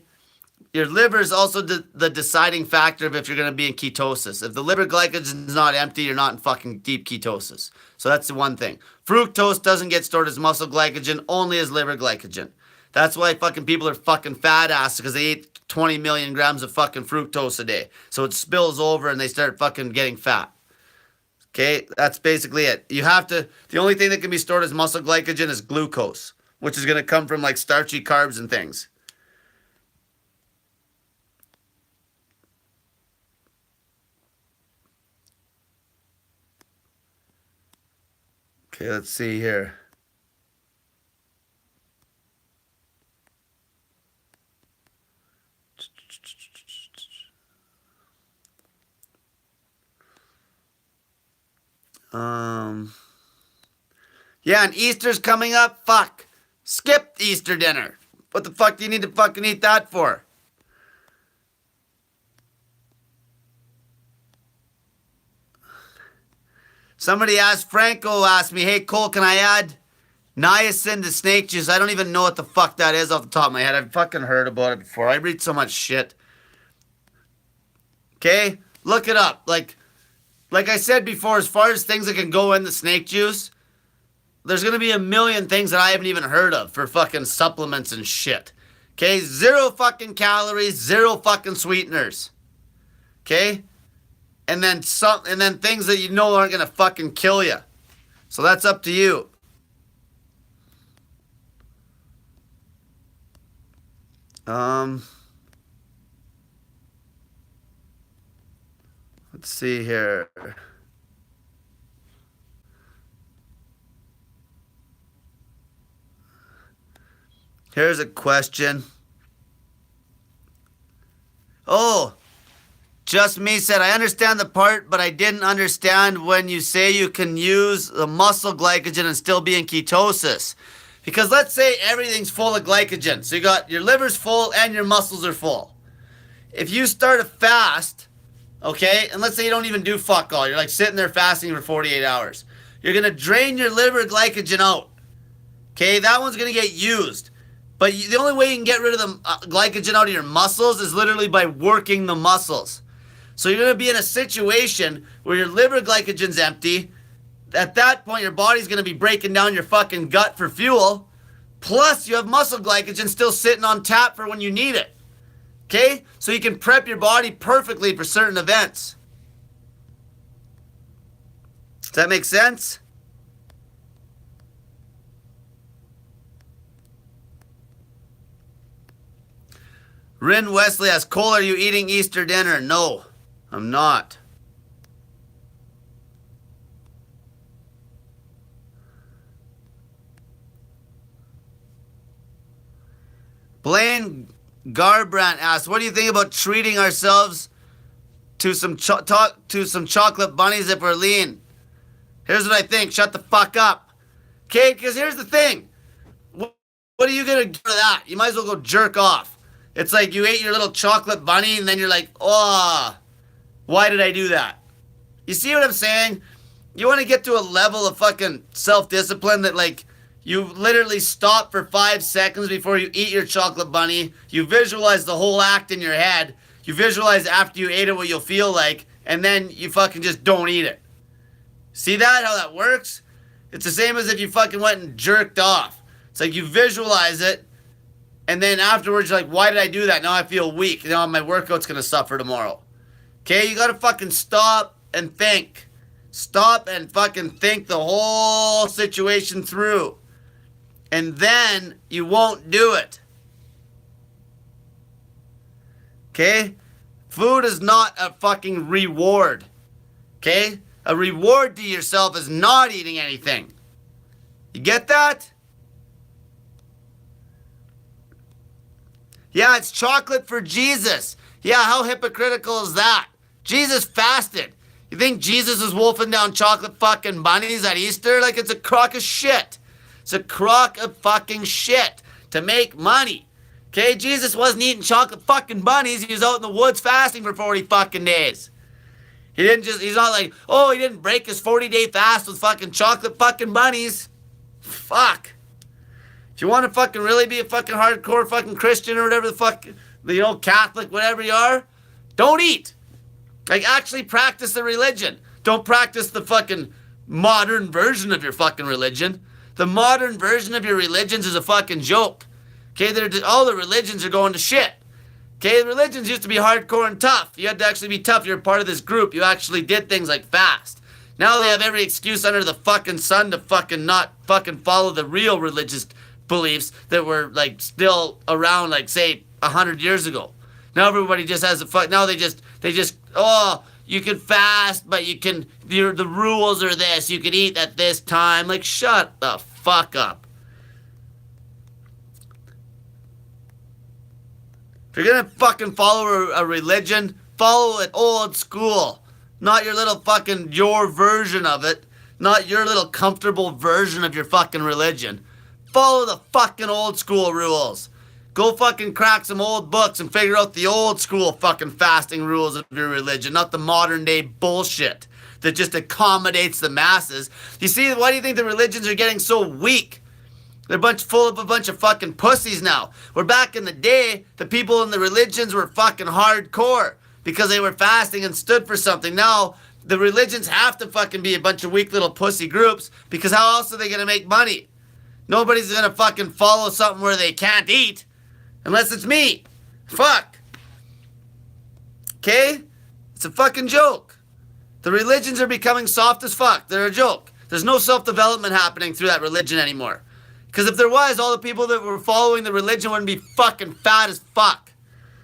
Your liver is also the deciding factor of if you're going to be in ketosis. If the liver glycogen is not empty, you're not in fucking deep ketosis. So that's the one thing. Fructose doesn't get stored as muscle glycogen, only as liver glycogen. That's why fucking people are fucking fat ass, because they eat 20 million grams of fucking fructose a day. So it spills over and they start fucking getting fat. Okay, that's basically it. You have to, the only thing that can be stored as muscle glycogen is glucose, which is going to come from like starchy carbs and things. Okay, let's see here. Yeah, and Easter's coming up. Fuck. Skip Easter dinner. What the fuck do you need to fucking eat that for? Franco asked me, hey Cole, can I add niacin to snake juice? I don't even know what the fuck that is off the top of my head. I've fucking heard about it before. I read so much shit. Okay? Look it up. Like I said before, as far as things that can go in the snake juice, there's going to be a million things that I haven't even heard of for fucking supplements and shit. Okay? 0 fucking calories, 0 fucking sweeteners. Okay? And then things that you know aren't going to fucking kill you. So that's up to you. Let's see here. Here's a question. Oh, Just Me said, I understand the part, but I didn't understand when you say you can use the muscle glycogen and still be in ketosis. Because let's say everything's full of glycogen. So you got your liver's full and your muscles are full. If you start a fast, okay, and let's say you don't even do fuck all. You're like sitting there fasting for 48 hours. You're going to drain your liver glycogen out. Okay, that one's going to get used. But the only way you can get rid of the glycogen out of your muscles is literally by working the muscles. So you're going to be in a situation where your liver glycogen's empty. At that point, your body's going to be breaking down your fucking gut for fuel. Plus, you have muscle glycogen still sitting on tap for when you need it. Okay? So you can prep your body perfectly for certain events. Does that make sense? Rin Wesley asks, Cole, are you eating Easter dinner? No, I'm not. Blaine Garbrandt asks, what do you think about treating ourselves to some chocolate bunnies if we're lean? Here's what I think. Shut the fuck up. Okay, because here's the thing. What are you going to do for that? You might as well go jerk off. It's like you ate your little chocolate bunny and then you're like, oh, why did I do that? You see what I'm saying? You want to get to a level of fucking self-discipline that like you literally stop for 5 seconds before you eat your chocolate bunny. You visualize the whole act in your head. You visualize after you ate it what you'll feel like, and then you fucking just don't eat it. See that? How that works? It's the same as if you fucking went and jerked off. It's like you visualize it, and then afterwards you're like, why did I do that? Now I feel weak. Now my workout's going to suffer tomorrow. Okay? You got to fucking stop and think. Stop and fucking think the whole situation through. And then you won't do it. Okay? Food is not a fucking reward. Okay? A reward to yourself is not eating anything. You get that? Yeah, it's chocolate for Jesus. Yeah, how hypocritical is that? Jesus fasted. You think Jesus is wolfing down chocolate fucking bunnies at Easter? Like it's a crock of shit. It's a crock of fucking shit to make money. Okay, Jesus wasn't eating chocolate fucking bunnies. He was out in the woods fasting for 40 fucking days. He's not like, oh, he didn't break his 40-day fast with fucking chocolate fucking bunnies. Fuck. If you want to fucking really be a fucking hardcore fucking Christian or whatever the fuck, you know, Catholic, whatever you are, don't eat. Like, actually practice the religion. Don't practice the fucking modern version of your fucking religion. The modern version of your religions is a fucking joke. Okay, all the religions are going to shit. Okay, the religions used to be hardcore and tough. You had to actually be tough. You're part of this group. You actually did things like fast. Now they have every excuse under the fucking sun to fucking not fucking follow the real religious beliefs that were like still around like say 100 years ago. Now everybody just has a fuck. Now they just oh, you can fast, but you can the rules are this. You can eat at this time. Like shut the fuck up. If you're gonna fucking follow a religion, follow it old school. Not your little fucking your version of it not your little comfortable version of your fucking religion. Follow the fucking old school rules. Go fucking crack some old books and figure out the old school fucking fasting rules of your religion, not the modern day bullshit that just accommodates the masses. You see, why do you think the religions are getting so weak? They're full of a bunch of fucking pussies now. Where back in the day, the people in the religions were fucking hardcore because they were fasting and stood for something. Now, the religions have to fucking be a bunch of weak little pussy groups because how else are they going to make money? Nobody's going to fucking follow something where they can't eat unless it's me. Fuck. Okay? It's a fucking joke. The religions are becoming soft as fuck. They're a joke. There's no self-development happening through that religion anymore. Because if there was, all the people that were following the religion wouldn't be fucking fat as fuck.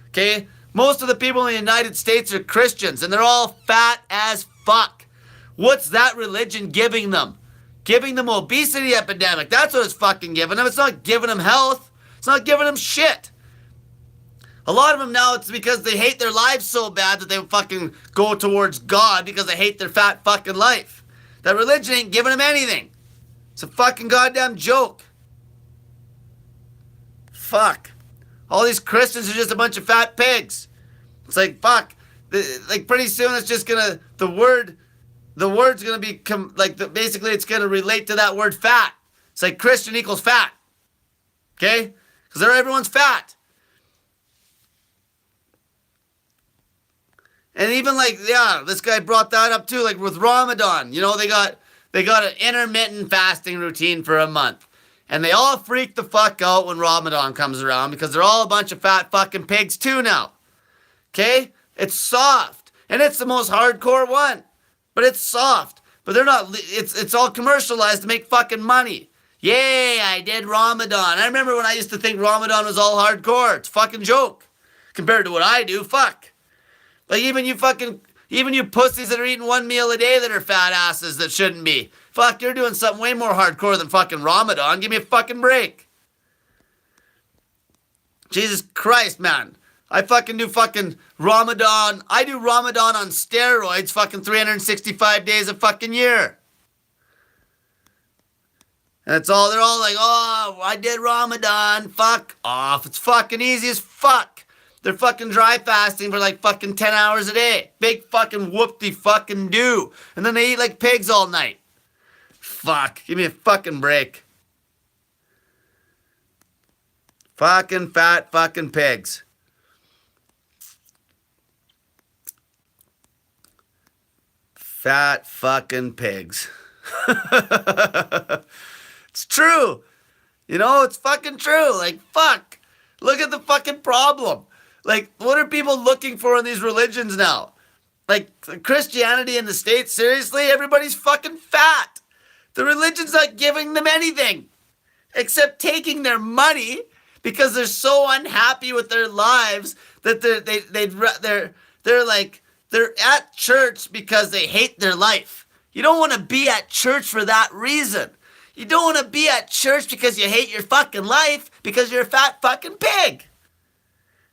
Okay? Most of the people in the United States are Christians, and they're all fat as fuck. What's that religion giving them? Giving them obesity epidemic. That's what it's fucking giving them. It's not giving them health. It's not giving them shit. A lot of them now, it's because they hate their lives so bad that they fucking go towards God because they hate their fat fucking life. That religion ain't giving them anything. It's a fucking goddamn joke. Fuck. All these Christians are just a bunch of fat pigs. It's like, fuck. Like, pretty soon it's just gonna, the word's gonna be, basically it's gonna relate to that word fat. It's like Christian equals fat. Okay? Because everyone's fat. And even like, yeah, this guy brought that up too, like with Ramadan. You know, they got an intermittent fasting routine for a month. And they all freak the fuck out when Ramadan comes around because they're all a bunch of fat fucking pigs too now. Okay? It's soft. And it's the most hardcore one. But it's soft. But they're not, it's all commercialized to make fucking money. Yay, I did Ramadan. I remember when I used to think Ramadan was all hardcore. It's a fucking joke. Compared to what I do, fuck. Like even you pussies that are eating one meal a day that are fat asses that shouldn't be. Fuck, you're doing something way more hardcore than fucking Ramadan. Give me a fucking break. Jesus Christ, man. I fucking do fucking Ramadan. I do Ramadan on steroids fucking 365 days a fucking year. And they're all like, oh, I did Ramadan. Fuck off. It's fucking easy as fuck. They're fucking dry fasting for like fucking 10 hours a day. Big fucking whoop-de-fucking do. And then they eat like pigs all night. Fuck. Give me a fucking break. Fucking fat fucking pigs. Fat fucking pigs. It's true. You know, it's fucking true. Like, fuck. Look at the fucking problem. Like, what are people looking for in these religions now? Like, Christianity in the States, seriously? Everybody's fucking fat. The religion's not giving them anything. Except taking their money because they're so unhappy with their lives that they're at church because they hate their life. You don't want to be at church for that reason. You don't want to be at church because you hate your fucking life because you're a fat fucking pig.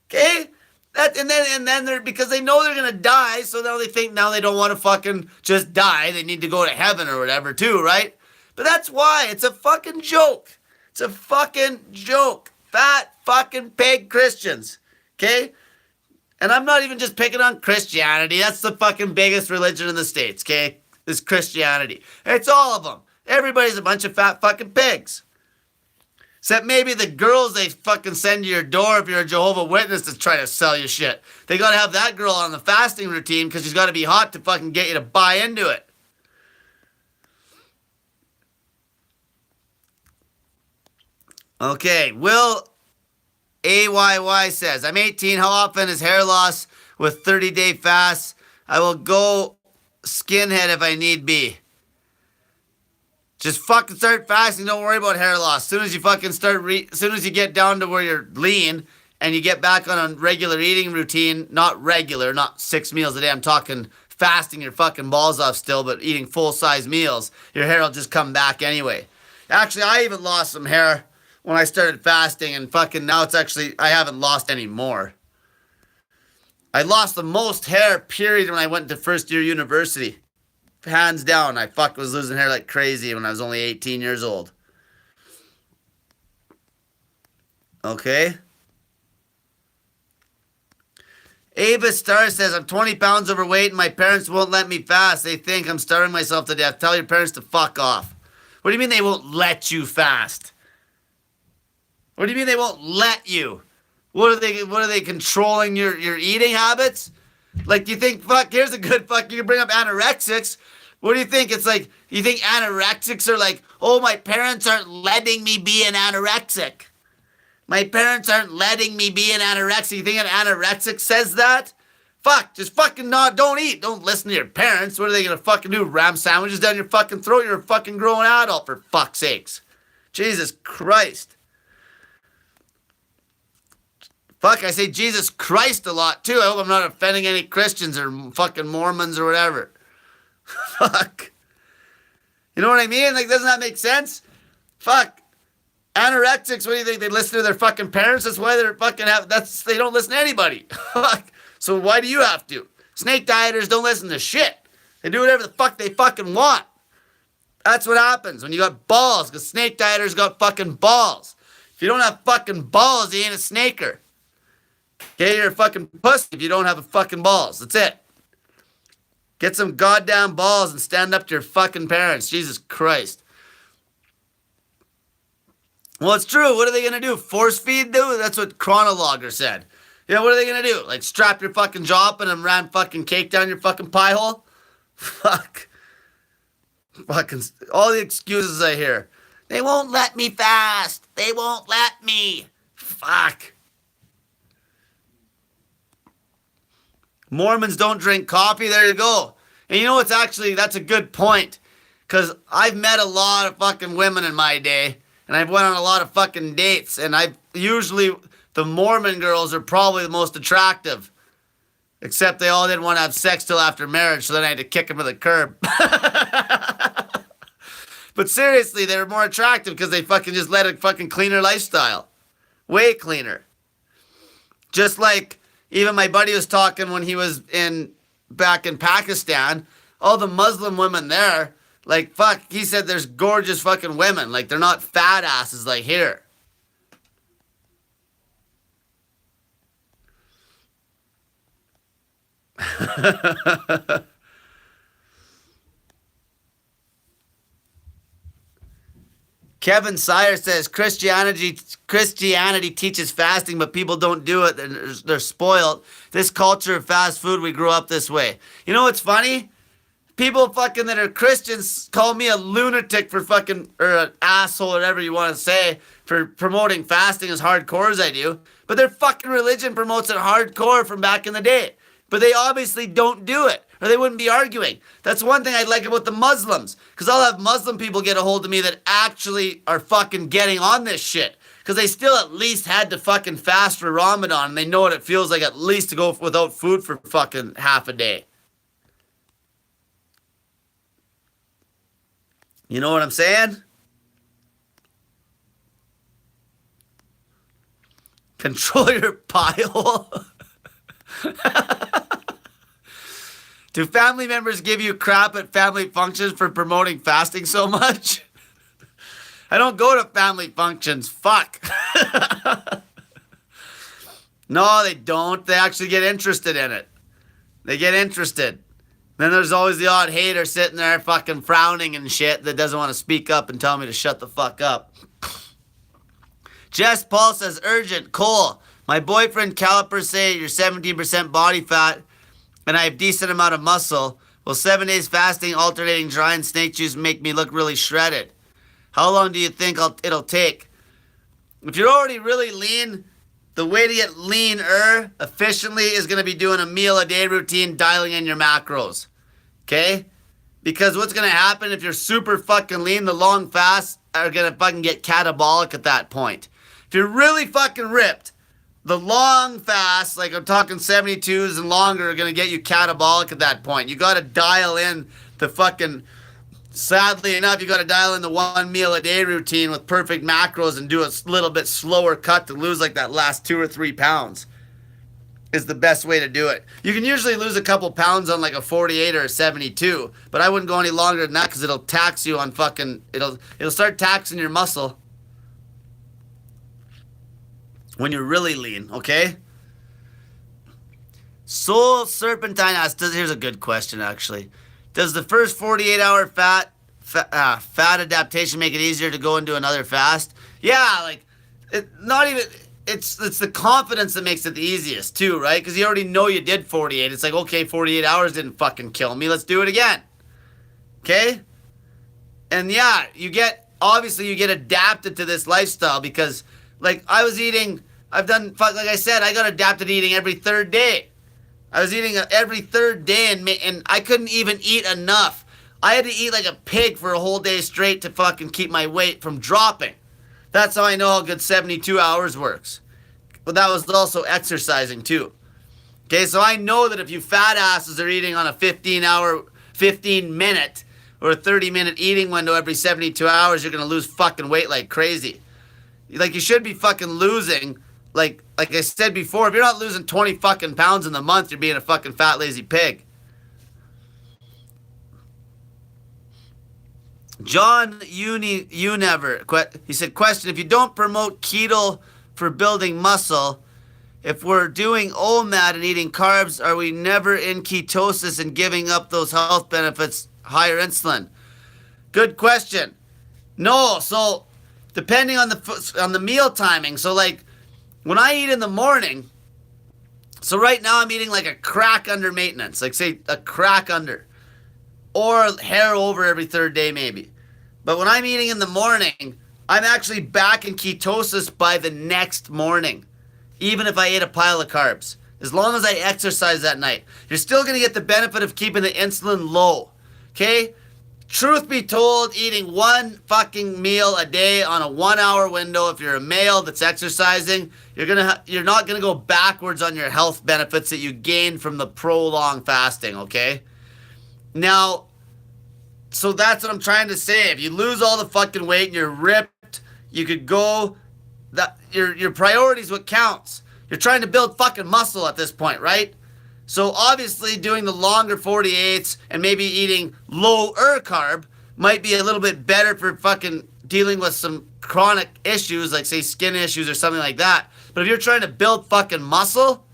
Okay? And then they're, because they know they're gonna die, so now they think now they don't want to fucking just die. They need to go to heaven or whatever too, right? But that's why. It's a fucking joke. It's a fucking joke. Fat fucking pig Christians. Okay? And I'm not even just picking on Christianity. That's the fucking biggest religion in the States, okay? Is Christianity. It's all of them. Everybody's a bunch of fat fucking pigs. Except maybe the girls they fucking send to your door if you're a Jehovah's Witness to try to sell you shit. They gotta have that girl on the fasting routine because she's gotta be hot to fucking get you to buy into it. Okay, Will AYY says, I'm 18. How often is hair loss with 30-day fasts? I will go skinhead if I need be. Just fucking start fasting. Don't worry about hair loss. As soon as you fucking as soon as you get down to where you're lean and you get back on a regular eating routine, not 6 meals a day. I'm talking fasting your fucking balls off still, but eating full-size meals. Your hair will just come back anyway. Actually, I even lost some hair when I started fasting, and fucking now it's actually, I haven't lost any more. I lost the most hair, period, when I went to first year university. hands down. I was losing hair like crazy when I was only 18 years old. Okay? Ava Star says, I'm 20 pounds overweight and my parents won't let me fast. They think I'm starving myself to death. Tell your parents to fuck off. What do you mean they won't let you fast? What do you mean they won't let you? What are they controlling your eating habits? Like, do you think, here's a good you can bring up anorexics. What do you think? It's like, you think anorexics are like, oh, my parents aren't letting me be an anorexic. My parents aren't letting me be an anorexic. You think an anorexic says that? Just fucking don't eat. Don't listen to your parents. What are they gonna fucking do? Ram sandwiches down your fucking throat? You're a fucking grown adult, for fuck's sakes. Jesus Christ. I say Jesus Christ a lot too. I hope I'm not offending any Christians or fucking Mormons or whatever. Fuck. You know what I mean? Like, doesn't that make sense? Anorexics, what do you think? They listen to their fucking parents? That's why they're fucking they don't listen to anybody. So why do you have to? Snake dieters don't listen to shit. They do whatever the fuck they fucking want. That's what happens when you got balls, because snake dieters got fucking balls. If you don't have fucking balls, you ain't a snaker. Okay, you're a fucking pussy if you don't have a fucking balls. That's it. Get some goddamn balls and stand up to your fucking parents. Jesus Christ. Well, it's true. What are they going to do? Force feed, dude? That's what Chronologer said. Yeah, what are they going to do? Like, strap your fucking jaw up and ram fucking cake down your fucking pie hole? Fucking, all the excuses I hear. They won't let me fast. They won't let me. Fuck. Mormons don't drink coffee. There you go. And you know what's that's a good point. Because I've met a lot of fucking women in my day. And I've went on a lot of fucking dates. And the Mormon girls are probably the most attractive. Except they all didn't want to have sex till after marriage. So then I had to kick them to the curb. But seriously, they were more attractive because they fucking just led a fucking cleaner lifestyle. Way cleaner. Just like even my buddy was talking when he was back in Pakistan. All the Muslim women there, like, he said there's gorgeous fucking women. Like, they're not fat asses like here. Kevin Sire says Christianity teaches fasting, but people don't do it. They're spoiled. This culture of fast food, we grew up this way. You know what's funny? People fucking that are Christians call me a lunatic for fucking, or an asshole, whatever you want to say, for promoting fasting as hardcore as I do. But their fucking religion promotes it hardcore from back in the day. But they obviously don't do it, or they wouldn't be arguing. That's one thing I like about the Muslims, because I'll have Muslim people get a hold of me that actually are fucking getting on this shit, because they still at least had to fucking fast for Ramadan, and they know what it feels like at least to go without food for fucking half a day. You know what I'm saying? Control your pie hole. Do family members give you crap at family functions for promoting fasting so much? I don't go to family functions. Fuck. No, they don't. They actually get interested in it. They get interested. Then there's always the odd hater sitting there fucking frowning and shit that doesn't want to speak up and tell me to shut the fuck up. Jess Paul says, urgent, Cole. My boyfriend calipers say you're 17% body fat and I have decent amount of muscle. Will 7 days fasting, alternating dry and snake juice make me look really shredded? How long do you think it'll take? If you're already really lean, the way to get leaner efficiently is going to be doing a meal a day routine, dialing in your macros. Okay? Because what's going to happen if you're super fucking lean, the long fasts are going to fucking get catabolic at that point. If you're really fucking ripped, the long fasts, like I'm talking 72s and longer, are going to get you catabolic at that point. You got to dial in the fucking, sadly enough, you got to dial in the 1 meal a day routine with perfect macros and do a little bit slower cut to lose like that last 2 or 3 pounds. is the best way to do it. You can usually lose a couple pounds on like a 48 or a 72, but I wouldn't go any longer than that because it'll tax you on fucking, it'll start taxing your muscle when you're really lean, okay? Soul Serpentine asks, here's a good question actually. Does the first 48-hour fat adaptation make it easier to go into another fast? Yeah, like, it's the confidence that makes it the easiest too, right? Because you already know you did 48. It's like, okay, 48 hours didn't fucking kill me. Let's do it again. Okay? And yeah, you get adapted to this lifestyle because, like, like I said, I got adapted to eating every third day. I was eating every third day and I couldn't even eat enough. I had to eat like a pig for a whole day straight to fucking keep my weight from dropping. That's how I know how good 72 hours works. But that was also exercising too. Okay, so I know that if you fat asses are eating on a 15-minute or a 30-minute eating window every 72 hours, you're going to lose fucking weight like crazy. Like, you should be fucking losing, like I said before, if you're not losing 20 fucking pounds in the month, you're being a fucking fat, lazy pig. John Unever, he said, question, if you don't promote keto for building muscle, if we're doing OMAD and eating carbs, are we never in ketosis and giving up those health benefits, higher insulin? Good question. No, so depending on the meal timing, so like when I eat in the morning, so right now I'm eating like a crack under maintenance, like say a crack under, or hair over every third day maybe. But when I'm eating in the morning, I'm actually back in ketosis by the next morning, even if I ate a pile of carbs. As long as I exercise that night, you're still going to get the benefit of keeping the insulin low, okay? Truth be told, eating one fucking meal a day on a 1-hour window, if you're a male that's exercising, you're not going to go backwards on your health benefits that you gained from the prolonged fasting, okay? Now, so that's what I'm trying to say. If you lose all the fucking weight and you're ripped, you could go, your priority is what counts. You're trying to build fucking muscle at this point, right? So obviously doing the longer 48s and maybe eating lower carb might be a little bit better for fucking dealing with some chronic issues, like say skin issues or something like that. But if you're trying to build fucking muscle,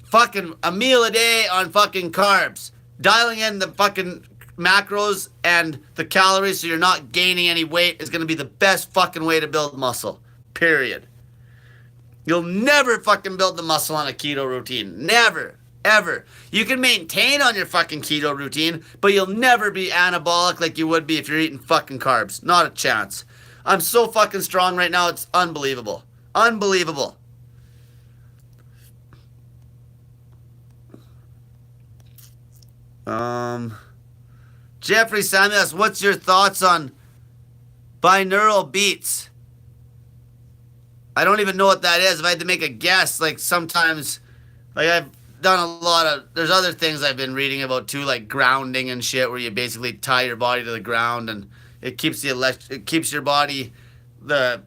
fucking a meal a day on fucking carbs, dialing in the fucking macros and the calories so you're not gaining any weight is going to be the best fucking way to build muscle. Period. You'll never fucking build the muscle on a keto routine. Never. Ever. You can maintain on your fucking keto routine, but you'll never be anabolic like you would be if you're eating fucking carbs. Not a chance. I'm so fucking strong right now, it's unbelievable. Unbelievable. Jeffrey Samuels, what's your thoughts on binaural beats? I don't even know what that is. If I had to make a guess, like sometimes, like I've done a lot of, there's other things I've been reading about too, like grounding and shit, where you basically tie your body to the ground and it keeps it keeps your body, the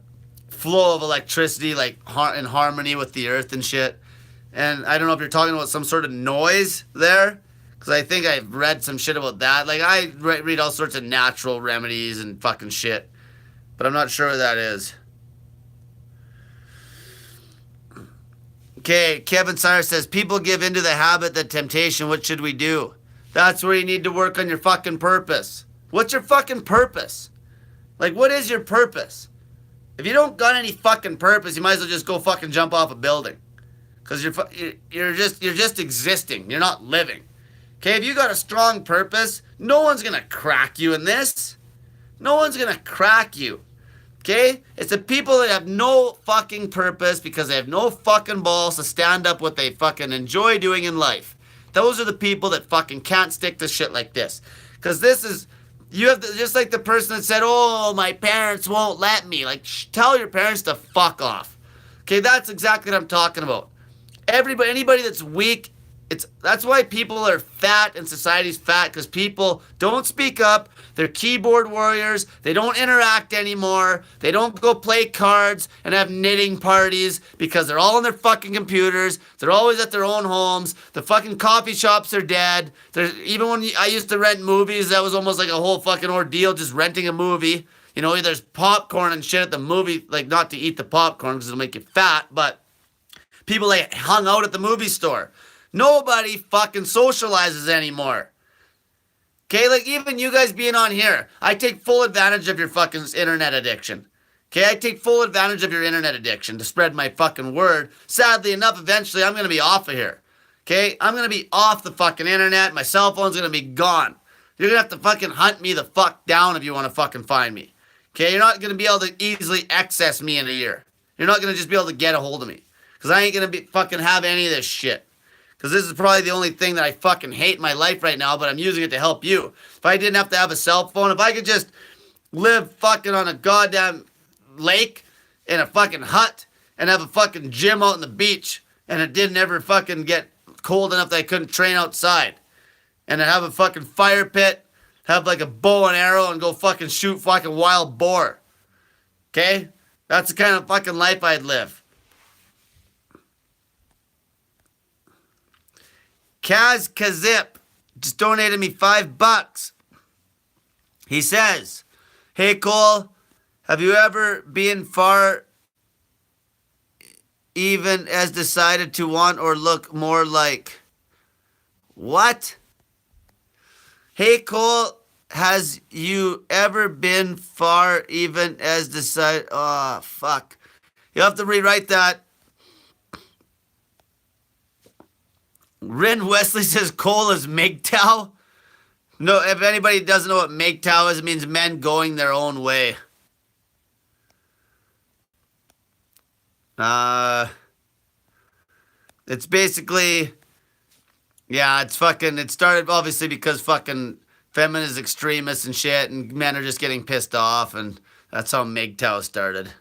flow of electricity, like in harmony with the earth and shit. And I don't know if you're talking about some sort of noise there, because I think I've read some shit about that. Like I read all sorts of natural remedies and fucking shit, but I'm not sure what that is. Okay, Kevin Sire says, people give into the habit, the temptation. What should we do? That's where you need to work on your fucking purpose. What's your fucking purpose? Like, what is your purpose? If you don't got any fucking purpose, you might as well just go fucking jump off a building. Because you're just existing. You're not living. Okay, if you got a strong purpose, no one's going to crack you in this. No one's going to crack you. Okay? It's the people that have no fucking purpose because they have no fucking balls to stand up what they fucking enjoy doing in life. Those are the people that fucking can't stick to shit like this. Because this is, you have to, just like the person that said, oh, my parents won't let me. Like, tell your parents to fuck off. Okay, that's exactly what I'm talking about. Anybody that's weak That's why people are fat and society's fat, because people don't speak up. They're keyboard warriors. They don't interact anymore. They don't go play cards and have knitting parties because they're all on their fucking computers. They're always at their own homes. The fucking coffee shops are dead. Even when I used to rent movies, that was almost like a whole fucking ordeal, just renting a movie. You know, there's popcorn and shit at the movie, like not to eat the popcorn because it'll make you fat, but people like hung out at the movie store. Nobody fucking socializes anymore. Okay, like even you guys being on here, I take full advantage of your fucking internet addiction. Okay, I take full advantage of your internet addiction to spread my fucking word. Sadly enough, eventually I'm gonna be off of here. Okay, I'm gonna be off the fucking internet. My cell phone's gonna be gone. You're gonna have to fucking hunt me the fuck down if you wanna fucking find me. Okay, you're not gonna be able to easily access me in a year. You're not gonna just be able to get a hold of me. Because I ain't gonna be fucking have any of this shit. Because this is probably the only thing that I fucking hate in my life right now, but I'm using it to help you. If I didn't have to have a cell phone, if I could just live fucking on a goddamn lake in a fucking hut and have a fucking gym out on the beach and it didn't ever fucking get cold enough that I couldn't train outside. And I have a fucking fire pit, have like a bow and arrow and go fucking shoot fucking wild boar. Okay? That's the kind of fucking life I'd live. Kaz Kazip just donated me $5. He says, "Hey Cole, have you ever been far even as decided to want or look more like..." What? Hey Cole, has you ever been far even as decided... Oh, fuck. You have to rewrite that. Rin Wesley says Cole is MGTOW. No, if anybody doesn't know what MGTOW is, it means men going their own way. It's basically, yeah, it's fucking, it started obviously because fucking feminist extremists and shit, and men are just getting pissed off, and that's how MGTOW started.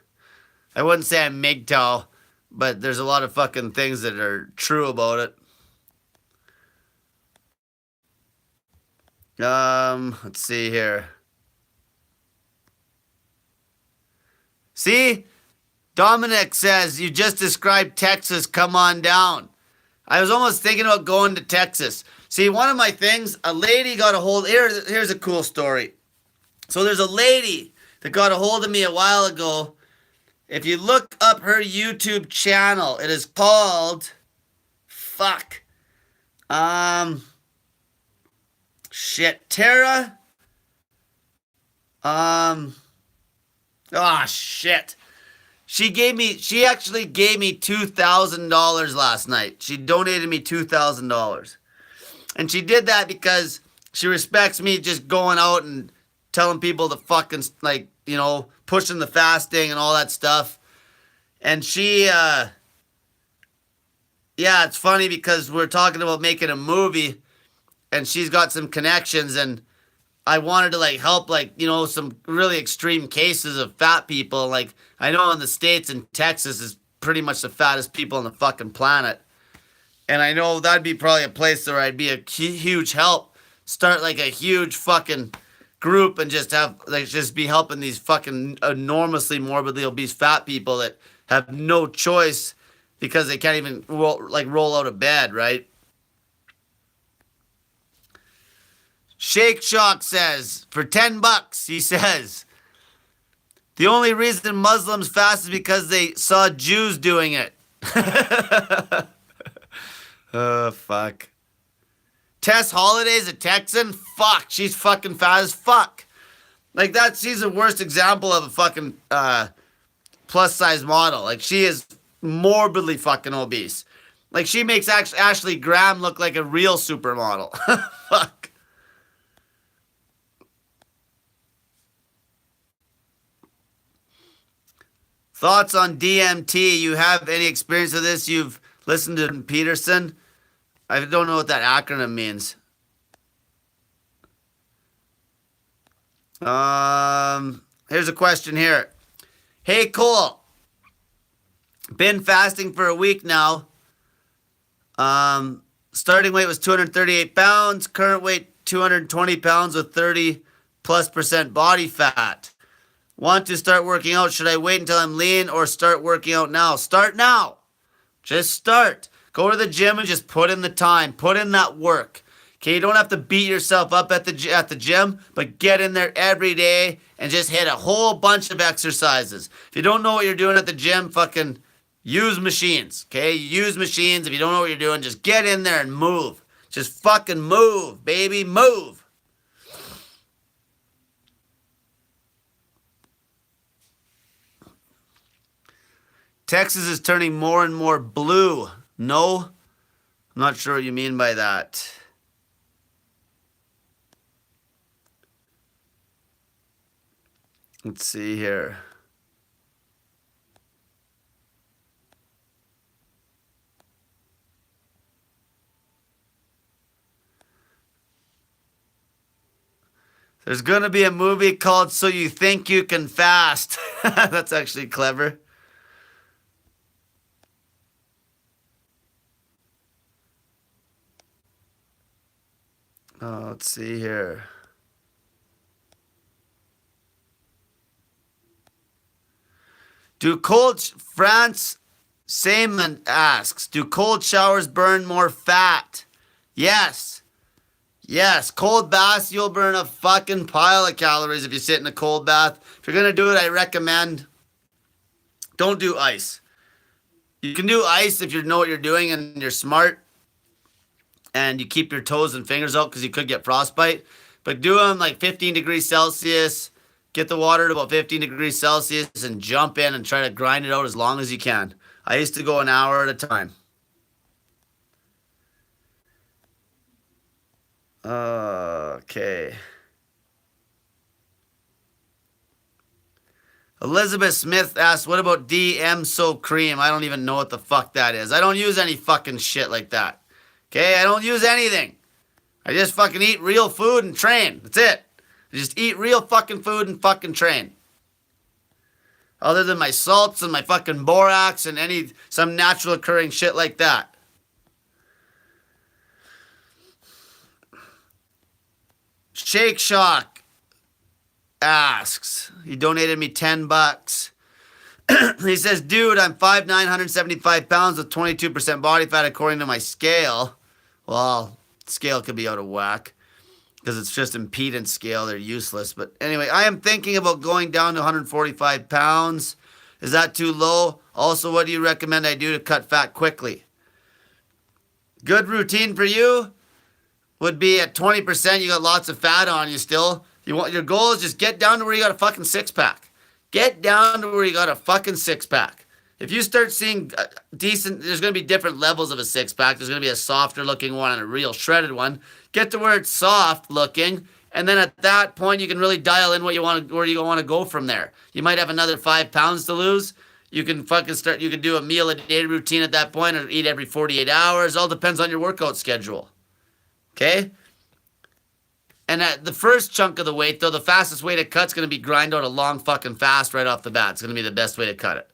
I wouldn't say I'm MGTOW, but there's a lot of fucking things that are true about it. Let's see here. See? Dominic says, "You just described Texas, come on down." I was almost thinking about going to Texas. See, one of my things, a lady got a hold, here's a cool story. So there's a lady that got a hold of me a while ago. If you look up her YouTube channel, it is called, Tara. Shit. She actually gave me $2,000 last night. She donated me $2,000. And she did that because she respects me just going out and telling people to fucking, like, you know, pushing the fasting and all that stuff. And she, yeah, it's funny because we're talking about making a movie and she's got some connections, and I wanted to, like, help, like, you know, some really extreme cases of fat people. Like, I know in the States and Texas is pretty much the fattest people on the fucking planet. And I know that'd be probably a place where I'd be a huge help. Start, like, a huge fucking group and just have, like, just be helping these fucking enormously morbidly obese fat people that have no choice because they can't even, roll out of bed, right? Shake Shock says, for $10, he says, "The only reason Muslims fast is because they saw Jews doing it." Oh, fuck. Tess Holiday's a Texan? Fuck, she's fucking fat as fuck. Like, she's the worst example of a fucking plus size model. Like, she is morbidly fucking obese. Like, she makes Ashley Graham look like a real supermodel. Fuck. Thoughts on DMT? You have any experience with this? You've listened to Peterson? I don't know what that acronym means. Here's a question here. "Hey Cole, been fasting for a week now. Starting weight was 238 pounds. Current weight 220 pounds with 30+% body fat. Want to start working out? Should I wait until I'm lean or start working out now? Start now. Just start. Go to the gym and just put in the time. Put in that work. Okay, you don't have to beat yourself up at the gym, but get in there every day and just hit a whole bunch of exercises. If you don't know what you're doing at the gym, fucking use machines. Okay, use machines. If you don't know what you're doing, just get in there and move. Just fucking move, baby, move. Texas is turning more and more blue. No, I'm not sure what you mean by that. Let's see here. There's going to be a movie called So You Think You Can Fast. That's actually clever. Oh, let's see here. France Seaman asks, do cold showers burn more fat? Yes. Yes, cold baths, you'll burn a fucking pile of calories if you sit in a cold bath. If you're going to do it, I recommend don't do ice. You can do ice if you know what you're doing and you're smart and you keep your toes and fingers out because you could get frostbite. But do them like 15 degrees Celsius. Get the water to about 15 degrees Celsius and jump in and try to grind it out as long as you can. I used to go an hour at a time. Okay. Elizabeth Smith asks, what about DM-So cream? I don't even know what the fuck that is. I don't use any fucking shit like that. Okay, I don't use anything. I just fucking eat real food and train. That's it. I just eat real fucking food and fucking train. Other than my salts and my fucking borax and some natural occurring shit like that. Shake Shock asks, he donated me $10. He says, dude, I'm 5'9", 175 pounds with 22% body fat according to my scale. Well, scale could be out of whack because it's just impedance scale. They're useless. But anyway, I am thinking about going down to 145 pounds. Is that too low? Also, what do you recommend I do to cut fat quickly? Good routine for you would be at 20%. You got lots of fat on you still. Your goal is just get down to where you got a fucking six-pack. Get down to where you got a fucking six-pack. If you start seeing decent, there's going to be different levels of a six-pack. There's going to be a softer looking one and a real shredded one. Get to where it's soft looking, and then at that point you can really dial in what you want, where you want to go from there. You might have another 5 pounds to lose. You can fucking start. You can do a meal a day routine at that point, or eat every 48 hours. All depends on your workout schedule. Okay. And at the first chunk of the weight, though, the fastest way to cut is going to be grind out a long fucking fast right off the bat. It's going to be the best way to cut it.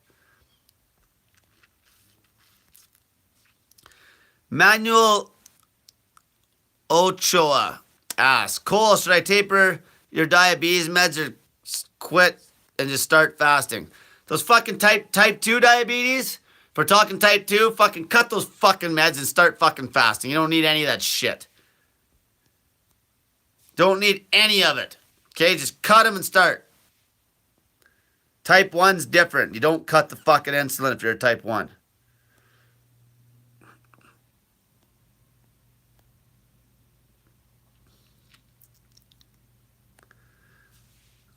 Manuel Ochoa asks, Cole, should I taper your diabetes meds or quit and just start fasting? Those fucking type 2 diabetes, if we're talking type 2, fucking cut those fucking meds and start fucking fasting. You don't need any of that shit. Don't need any of it. Okay, just cut them and start. Type 1's different. You don't cut the fucking insulin if you're a type 1.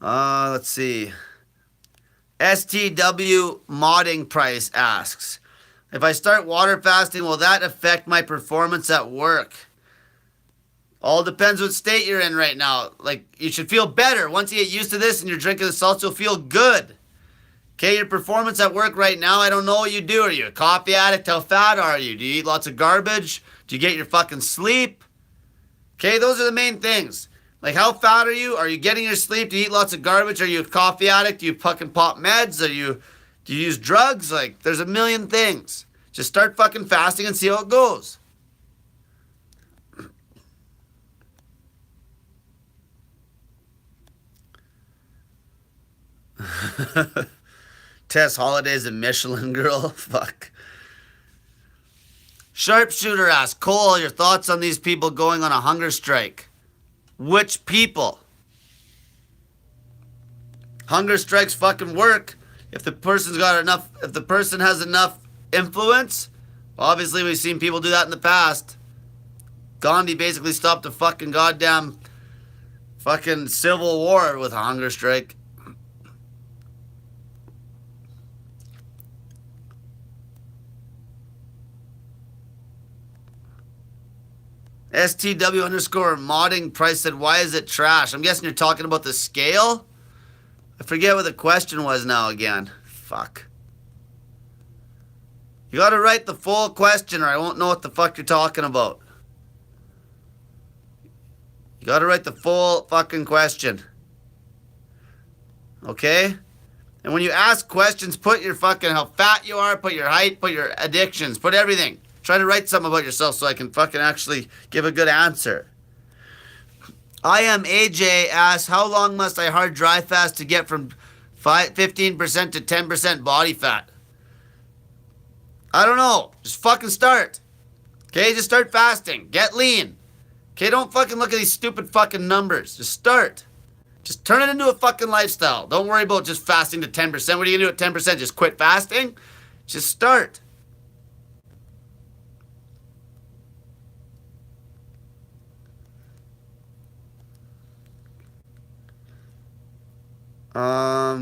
Let's see. STW Modding Price asks, if I start water fasting, will that affect my performance at work? All depends what state you're in right now. Like, you should feel better. Once you get used to this and you're drinking the salts, you'll feel good. Okay, your performance at work right now, I don't know what you do. Are you a coffee addict? How fat are you? Do you eat lots of garbage? Do you get your fucking sleep? Okay, those are the main things. Like, how fat are you? Are you getting your sleep? Do you eat lots of garbage? Are you a coffee addict? Do you fucking pop meds? Do you use drugs? Like, there's a million things. Just start fucking fasting and see how it goes. Tess Holidays and Michelin Girl. Fuck. Sharpshooter asks, Cole, your thoughts on these people going on a hunger strike? Which people? Hunger strikes fucking work. If the person has enough influence, obviously we've seen people do that in the past. Gandhi basically stopped a fucking goddamn fucking civil war with a hunger strike. STW underscore modding price said, why is it trash? I'm guessing you're talking about the scale? I forget what the question was now again. Fuck. You gotta write the full question or I won't know what the fuck you're talking about. You gotta write the full fucking question. Okay? And when you ask questions, put your fucking how fat you are, put your height, put your addictions, put everything. Try to write something about yourself so I can fucking actually give a good answer. I am AJ asks, how long must I hard dry fast to get from 15% to 10% body fat? I don't know. Just fucking start. Okay, just start fasting. Get lean. Okay, don't fucking look at these stupid fucking numbers. Just start. Just turn it into a fucking lifestyle. Don't worry about just fasting to 10%. What are you gonna do at 10%? Just quit fasting? Just start.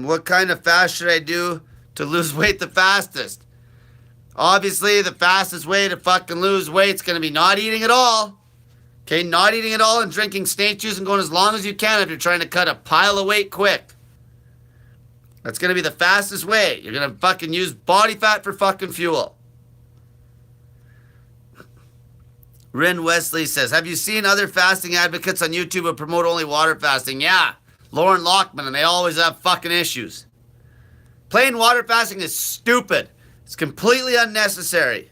What kind of fast should I do to lose weight the fastest? Obviously, the fastest way to fucking lose weight is going to be not eating at all. Okay, not eating at all and drinking snake juice and going as long as you can if you're trying to cut a pile of weight quick. That's going to be the fastest way. You're going to fucking use body fat for fucking fuel. Rin Wesley says, have you seen other fasting advocates on YouTube who promote only water fasting? Yeah. Lauren Lockman, and they always have fucking issues. Plain water fasting is stupid. It's completely unnecessary.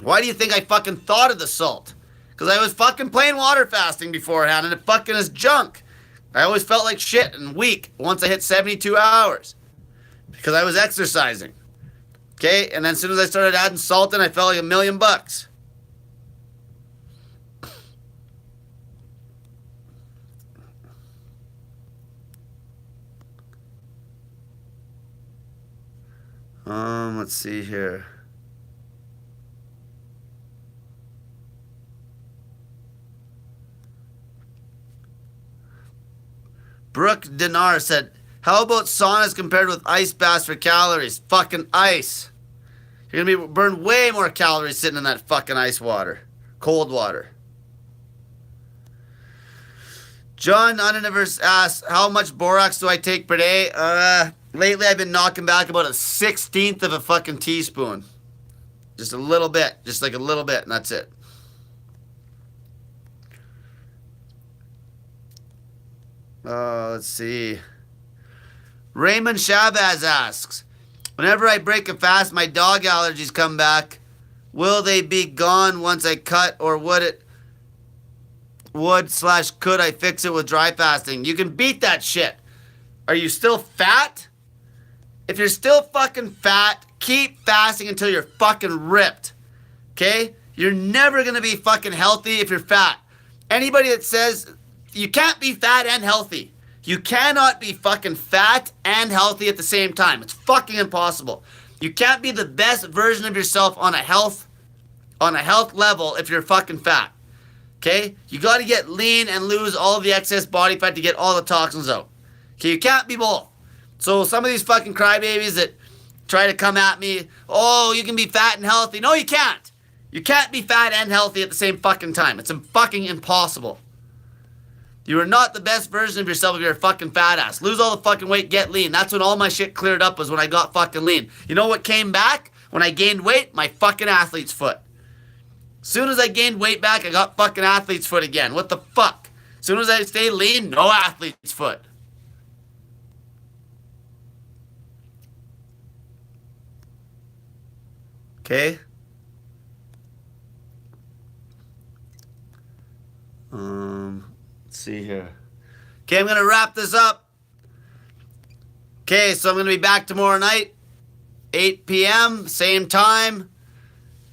Why do you think I fucking thought of the salt? Because I was fucking plain water fasting beforehand, and it fucking is junk. I always felt like shit and weak once I hit 72 hours. Because I was exercising. Okay, and then as soon as I started adding salt in, I felt like $1,000,000. Let's see here. Brooke Dinar said, how about saunas compared with ice baths for calories? Fucking ice. You're going to burn way more calories sitting in that fucking ice water. Cold water. John Universe asks, how much borax do I take per day? Lately I've been knocking back about 1/16 of a fucking teaspoon. Just a little bit. Just like a little bit, and that's it. Let's see. Raymond Chavez asks, whenever I break a fast, my dog allergies come back. Will they be gone once I cut, or could I fix it with dry fasting? You can beat that shit. Are you still fat? If you're still fucking fat, keep fasting until you're fucking ripped. Okay? You're never gonna be fucking healthy if you're fat. Anybody that says you can't be fat and healthy. You cannot be fucking fat and healthy at the same time. It's fucking impossible. You can't be the best version of yourself on a health level if you're fucking fat. Okay? You gotta get lean and lose all of the excess body fat to get all the toxins out. Okay, you can't be both. So some of these fucking crybabies that try to come at me, oh, you can be fat and healthy. No, you can't. You can't be fat and healthy at the same fucking time. It's fucking impossible. You are not the best version of yourself if you're a fucking fat ass. Lose all the fucking weight, get lean. That's when all my shit cleared up, was when I got fucking lean. You know what came back? When I gained weight, my fucking athlete's foot. As soon as I gained weight back, I got fucking athlete's foot again. What the fuck? As soon as I stay lean, no athlete's foot. Okay? Let's see here. Okay, I'm going to wrap this up. Okay, so I'm going to be back tomorrow night, 8 p.m., same time.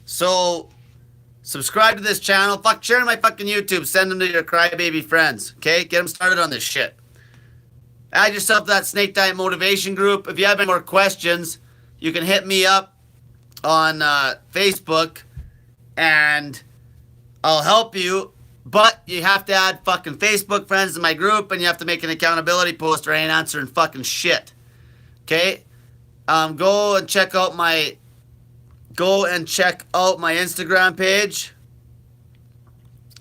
So, subscribe to this channel. Fuck, share my fucking YouTube. Send them to your crybaby friends. Okay, get them started on this shit. Add yourself to that Snake Diet Motivation group. If you have any more questions, you can hit me up on Facebook, and I'll help you. But you have to add fucking Facebook friends to my group, and you have to make an accountability post or I ain't answering fucking shit. Okay? Go and check out my Instagram page.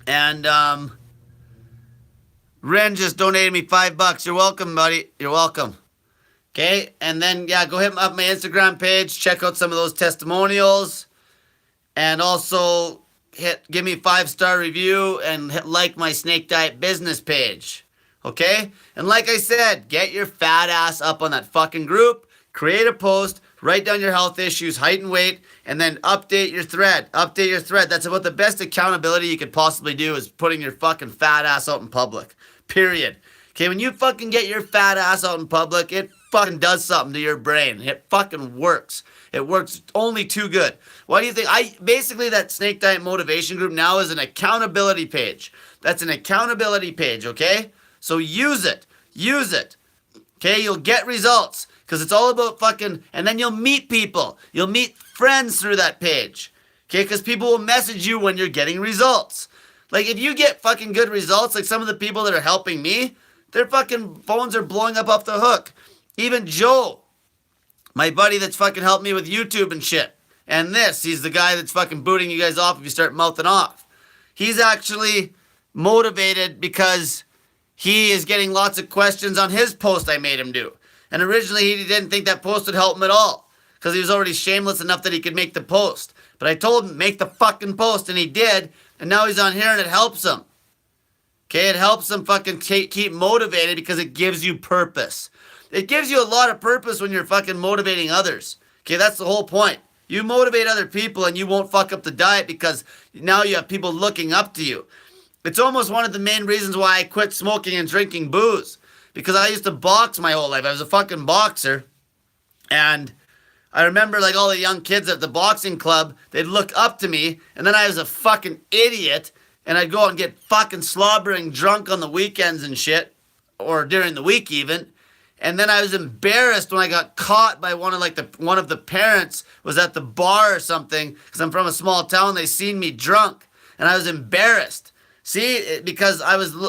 And Ren just donated me $5. You're welcome, buddy. You're welcome. Okay? And then yeah, go hit up my Instagram page, check out some of those testimonials, and also give me a 5-star review and like my Snake Diet business page. Okay? And like I said, get your fat ass up on that fucking group, create a post, write down your health issues, height and weight, and then update your thread. Update your thread. That's about the best accountability you could possibly do, is putting your fucking fat ass out in public. Period. Okay, when you fucking get your fat ass out in public, it fucking does something to your brain. It fucking works. It works only too good. Why do you think? Basically, that Snake Diet Motivation group now is an accountability page. That's an accountability page, okay? So use it. Use it. Okay, you'll get results. Because it's all about fucking, and then you'll meet people. You'll meet friends through that page. Okay, because people will message you when you're getting results. Like, if you get fucking good results, like some of the people that are helping me, their fucking phones are blowing up off the hook. Even Joe, my buddy that's fucking helped me with YouTube and shit. And he's the guy that's fucking booting you guys off if you start mouthing off. He's actually motivated because he is getting lots of questions on his post I made him do. And originally he didn't think that post would help him at all, because he was already shameless enough that he could make the post. But I told him, make the fucking post, and he did. And now he's on here and it helps him. Okay, it helps him fucking keep motivated because it gives you purpose. It gives you a lot of purpose when you're fucking motivating others. Okay, that's the whole point. You motivate other people and you won't fuck up the diet because now you have people looking up to you. It's almost one of the main reasons why I quit smoking and drinking booze. Because I used to box my whole life. I was a fucking boxer. And I remember like all the young kids at the boxing club, they'd look up to me. And then I was a fucking idiot. And I'd go out and get fucking slobbering drunk on the weekends and shit. Or during the week even. And then I was embarrassed when I got caught by one of the parents was at the bar or something. Because I'm from a small town. They seen me drunk. And I was embarrassed. See, because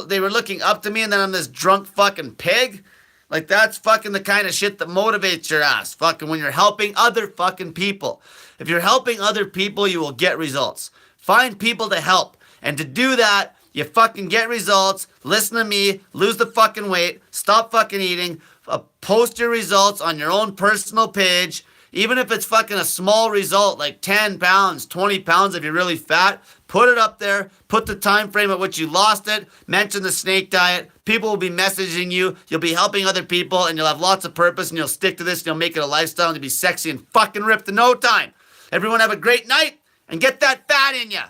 they were looking up to me, and then I'm this drunk fucking pig. Like, that's fucking the kind of shit that motivates your ass. Fucking when you're helping other fucking people. If you're helping other people, you will get results. Find people to help. And to do that, you fucking get results. Listen to me. Lose the fucking weight. Stop fucking eating. Post your results on your own personal page. Even if it's fucking a small result, like 10 pounds, 20 pounds if you're really fat, put it up there. Put the time frame at which you lost it. Mention the snake diet. People will be messaging you. You'll be helping other people, and you'll have lots of purpose, and you'll stick to this, and you'll make it a lifestyle, and you'll be sexy and fucking ripped in no time. Everyone have a great night, and get that fat in ya.